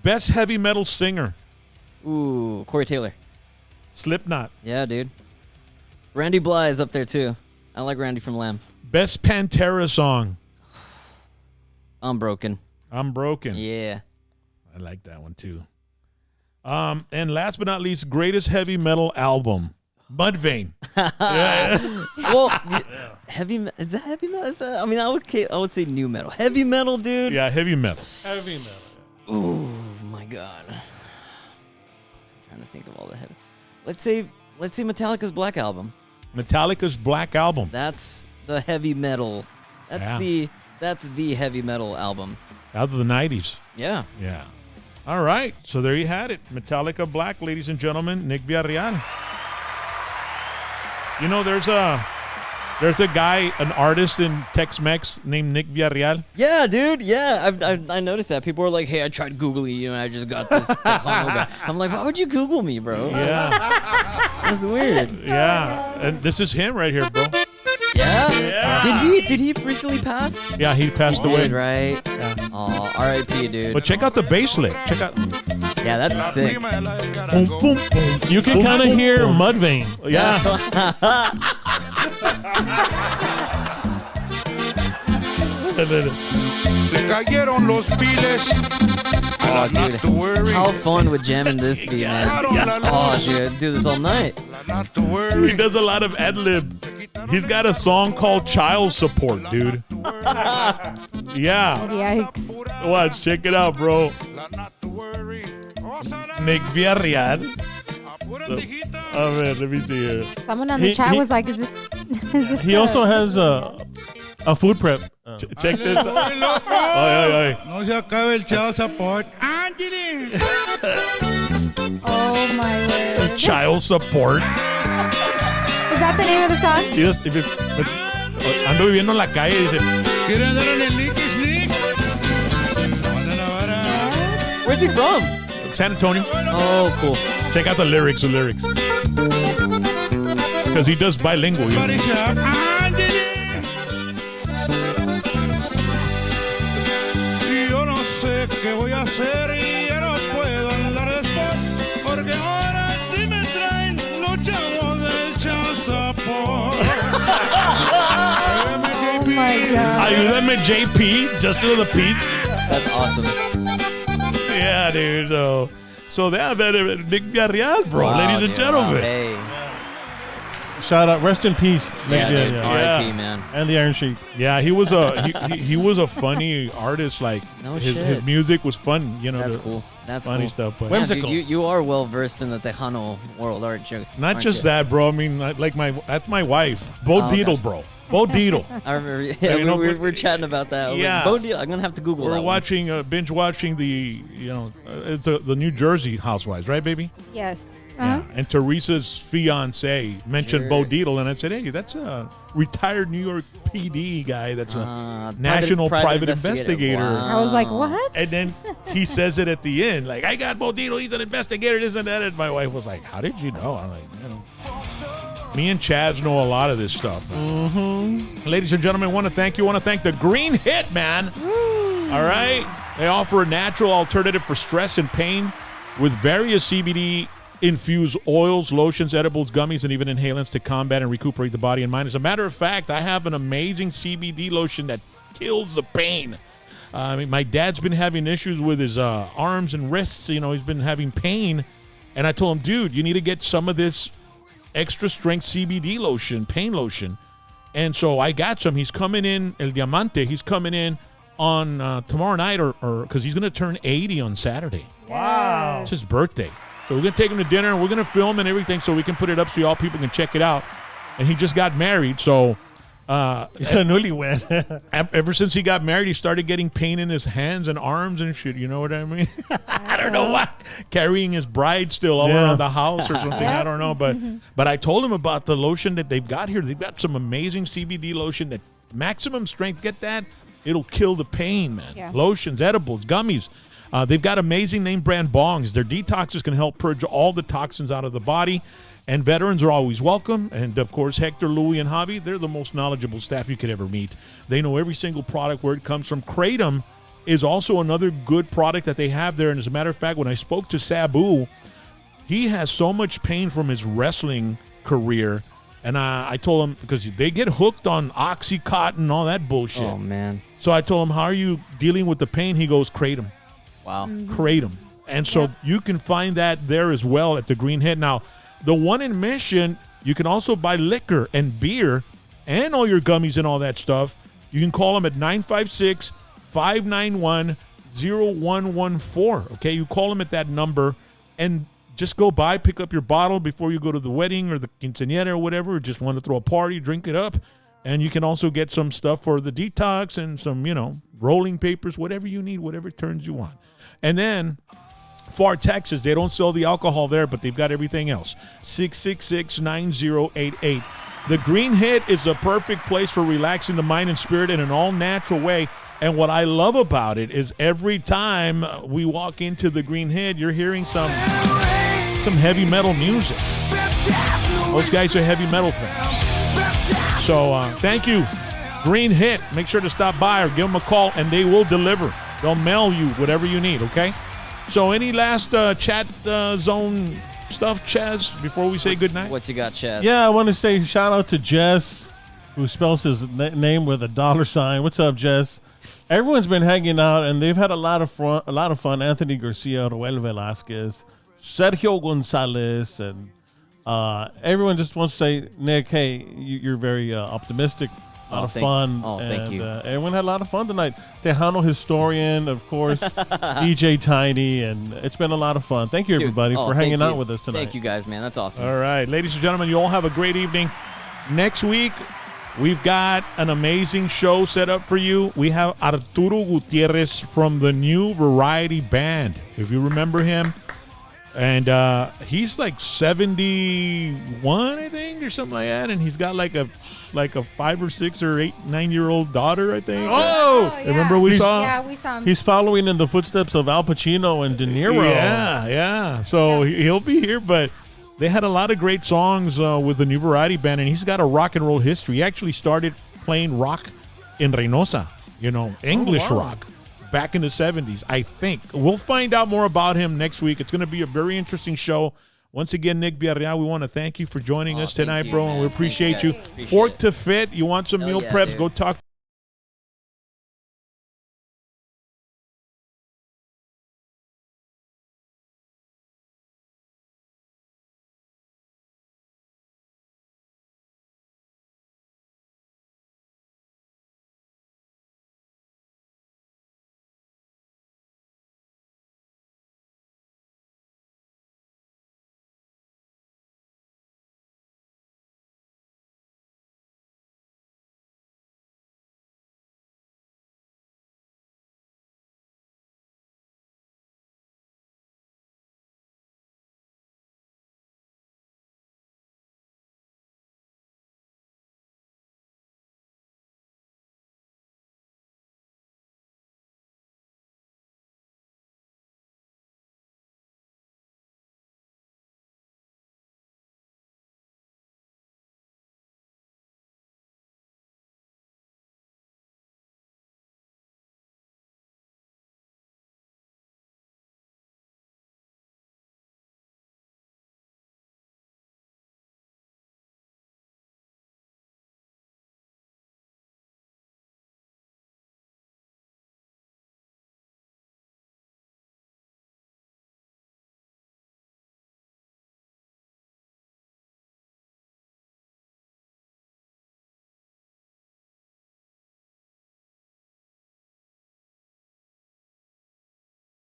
Best heavy metal singer. Ooh, Corey Taylor. Slipknot. Yeah, dude. Randy Bly is up there too. I like Randy from Lamb. Best Pantera song. I'm Broken. I'm Broken. Yeah. I like that one too. And last but not least, greatest heavy metal album. Mudvayne. Yeah. Well, is that heavy metal? I mean, I would say new metal. Heavy metal, dude. Yeah, heavy metal. Heavy metal. Ooh, my God. I'm trying to think of all the heavy. Let's say Metallica's Black Album. Metallica's Black Album. That's the heavy metal. That's the heavy metal album. Out of the 90s. Yeah. Yeah. All right. So there you had it. Metallica Black, ladies and gentlemen. Nick Villarreal. You know, there's a guy, an artist in Tex-Mex named Nick Villarreal. Yeah, dude. Yeah, I noticed that. People were like, hey, I tried Googling you, and I just got this Tejano guy. I'm like, why would you Google me, bro? Yeah. That's weird. Yeah. And this is him right here, bro. Yeah? Did he recently pass? Yeah, he passed away. Did, right? Yeah. Oh, R.I.P., dude. But check out the bass lick. Check out. Yeah, that's sick. Boom, boom, boom. You can kind of hear Mudvayne. Yeah. Le cayeron los piles. Oh, dude. How fun would jamming this be, man? Oh, dude. Do this all night. Not to worry. He does a lot of ad-lib. He's got a song called Child Support, dude. Yeah. Yikes. Watch, check it out, bro. Not to worry. Nick Villarreal. Oh, man, let me see here. Someone on the He- chat he- was like, is this He good? also has a food prep. Check this out. Ay, ay, ay. No se acabe el child support. Anthony. Oh my word. Child Support. Is that the name of the song? Y ando viviendo en la calle y dice, ¿Quiere andar en el Lince Sneak? Where's he from? San Antonio. Oh, cool. Check out the lyrics. Because he does bilingual. You know? Body shop. Anthony. Y yo no sé qué voy a hacer. ayúdame JP, just to the piece. That's awesome. Yeah, dude. So that Nick Villarreal, bro, Wow, ladies and dude, gentlemen. wow. Hey. Shout out, rest in peace, Nick Yeah, dude, Villarreal. R.I.P. man. And the Iron Sheik. Yeah, he was he was a funny artist. Like No his shit. music was fun. You know, That's the cool. That's funny cool. stuff. But Yeah, dude, Whimsical. you are well versed in the Tejano world, aren't you? not Aren't just you? that, bro. I mean, like that's my wife, Bo Oh, Deedle, gotcha. bro. Bo Deedle. I remember. You Yeah, know, we're chatting about that. I was like, Yeah. Bo Deal. I'm gonna have to Google We're that. watching, binge watching the, it's the New Jersey Housewives, right, baby? Yes. Yeah. And Teresa's fiance mentioned Sure. Bo Deedle, and I said, hey, that's a retired New York PD guy. That's a One. national private investigator. I was like, what? And then he says it at the end, like, I got Bo Deedle, he's an investigator, this and that. And my wife was like, how did you know? I'm like, me and Chaz know a lot of this stuff. Ladies and gentlemen, I want to thank you. I want to thank the Green Hit, man. All right. They offer a natural alternative for stress and pain with various CBD infused oils, lotions, edibles, gummies, and even inhalants to combat and recuperate the body and mind. As a matter of fact, I have an amazing CBD lotion that kills the pain. I mean, my dad's been having issues with his arms and wrists. You know, he's been having pain. And I told him, dude, you need to get some of this extra strength CBD lotion, pain lotion. And so I got some. He's coming in, El Diamante. He's coming in on tomorrow night or because he's going to turn 80 on Saturday. Wow. It's his birthday. So we're going to take him to dinner. We're going to film and everything so we can put it up so y'all people can check it out. And he just got married. So It's a newlywed. ever since he got married, he started getting pain in his hands and arms and shit. You know what I mean? I don't know why. Carrying his bride still all around the house or something. I don't know. But I told him about the lotion that they've got here. They've got some amazing CBD lotion that maximum strength. Get that? It'll kill the pain, man. Yeah. Lotions, edibles, gummies. They've got amazing name brand bongs. Their detoxes can help purge all the toxins out of the body. And veterans are always welcome. And, of course, Hector, Louie, and Javi, they're the most knowledgeable staff you could ever meet. They know every single product, where it comes from. Kratom is also another good product that they have there. And as a matter of fact, when I spoke to Sabu, he has so much pain from his wrestling career. And I told him, because they get hooked on Oxycontin and all that bullshit. Oh, man. So I told him, how are you dealing with the pain? He goes, Kratom. Wow. Kratom. And so you can find that there as well at the Green Head. Now, the one in Mission, you can also buy liquor and beer and all your gummies and all that stuff. You can call them at 956-591-0114. Okay, you call them at that number and just go by, pick up your bottle before you go to the wedding or the quinceañera or whatever, or just want to throw a party, drink it up. And you can also get some stuff for the detox and some, rolling papers, whatever you need, whatever turns you on. And then Far Texas, they don't sell the alcohol there, but they've got everything else. 666-9088. The Green Hit is the perfect place for relaxing the mind and spirit in an all-natural way. And what I love about it is every time we walk into the Green Hit, you're hearing some heavy metal music. Those guys are heavy metal fans. So thank you, Green Hit. Make sure to stop by or give them a call, and they will deliver. They'll mail you whatever you need, okay? So any last chat zone stuff, Chaz, before we say goodnight? What's you got, Chaz? Yeah, I want to say shout out to Jess, who spells his name with a $. What's up, Jess? Everyone's been hanging out, and they've had a lot of fun. Anthony Garcia, Roel Velasquez, Sergio Gonzalez, and everyone just wants to say, Nick, hey, you're very optimistic. A lot of fun. Thank you. Everyone had a lot of fun tonight. Tejano historian, of course, DJ Tiny, and it's been a lot of fun. Thank you, everybody, for hanging out with us tonight. Thank you, guys, man. That's awesome. All right. Ladies and gentlemen, you all have a great evening. Next week, we've got an amazing show set up for you. We have Arturo Gutierrez from the New Variety Band, if you remember him. And he's like 71, I think, or something like that. And he's got like a 5 or 6 or 8, 9-year-old daughter, I think. Oh, yeah. Remember we saw? Yeah, we saw him. He's following in the footsteps of Al Pacino and De Niro. Yeah. So he'll be here, but they had a lot of great songs with the New Variety Band, and he's got a rock and roll history. He actually started playing rock in Reynosa, English rock. Back in the 70s, I think. We'll find out more about him next week. It's going to be a very interesting show. Once again, Nick Villarreal, we want to thank you for joining us tonight, bro, and we appreciate you. Appreciate Fork it. to Fit, you want some Hell meal yeah, preps, dude. go talk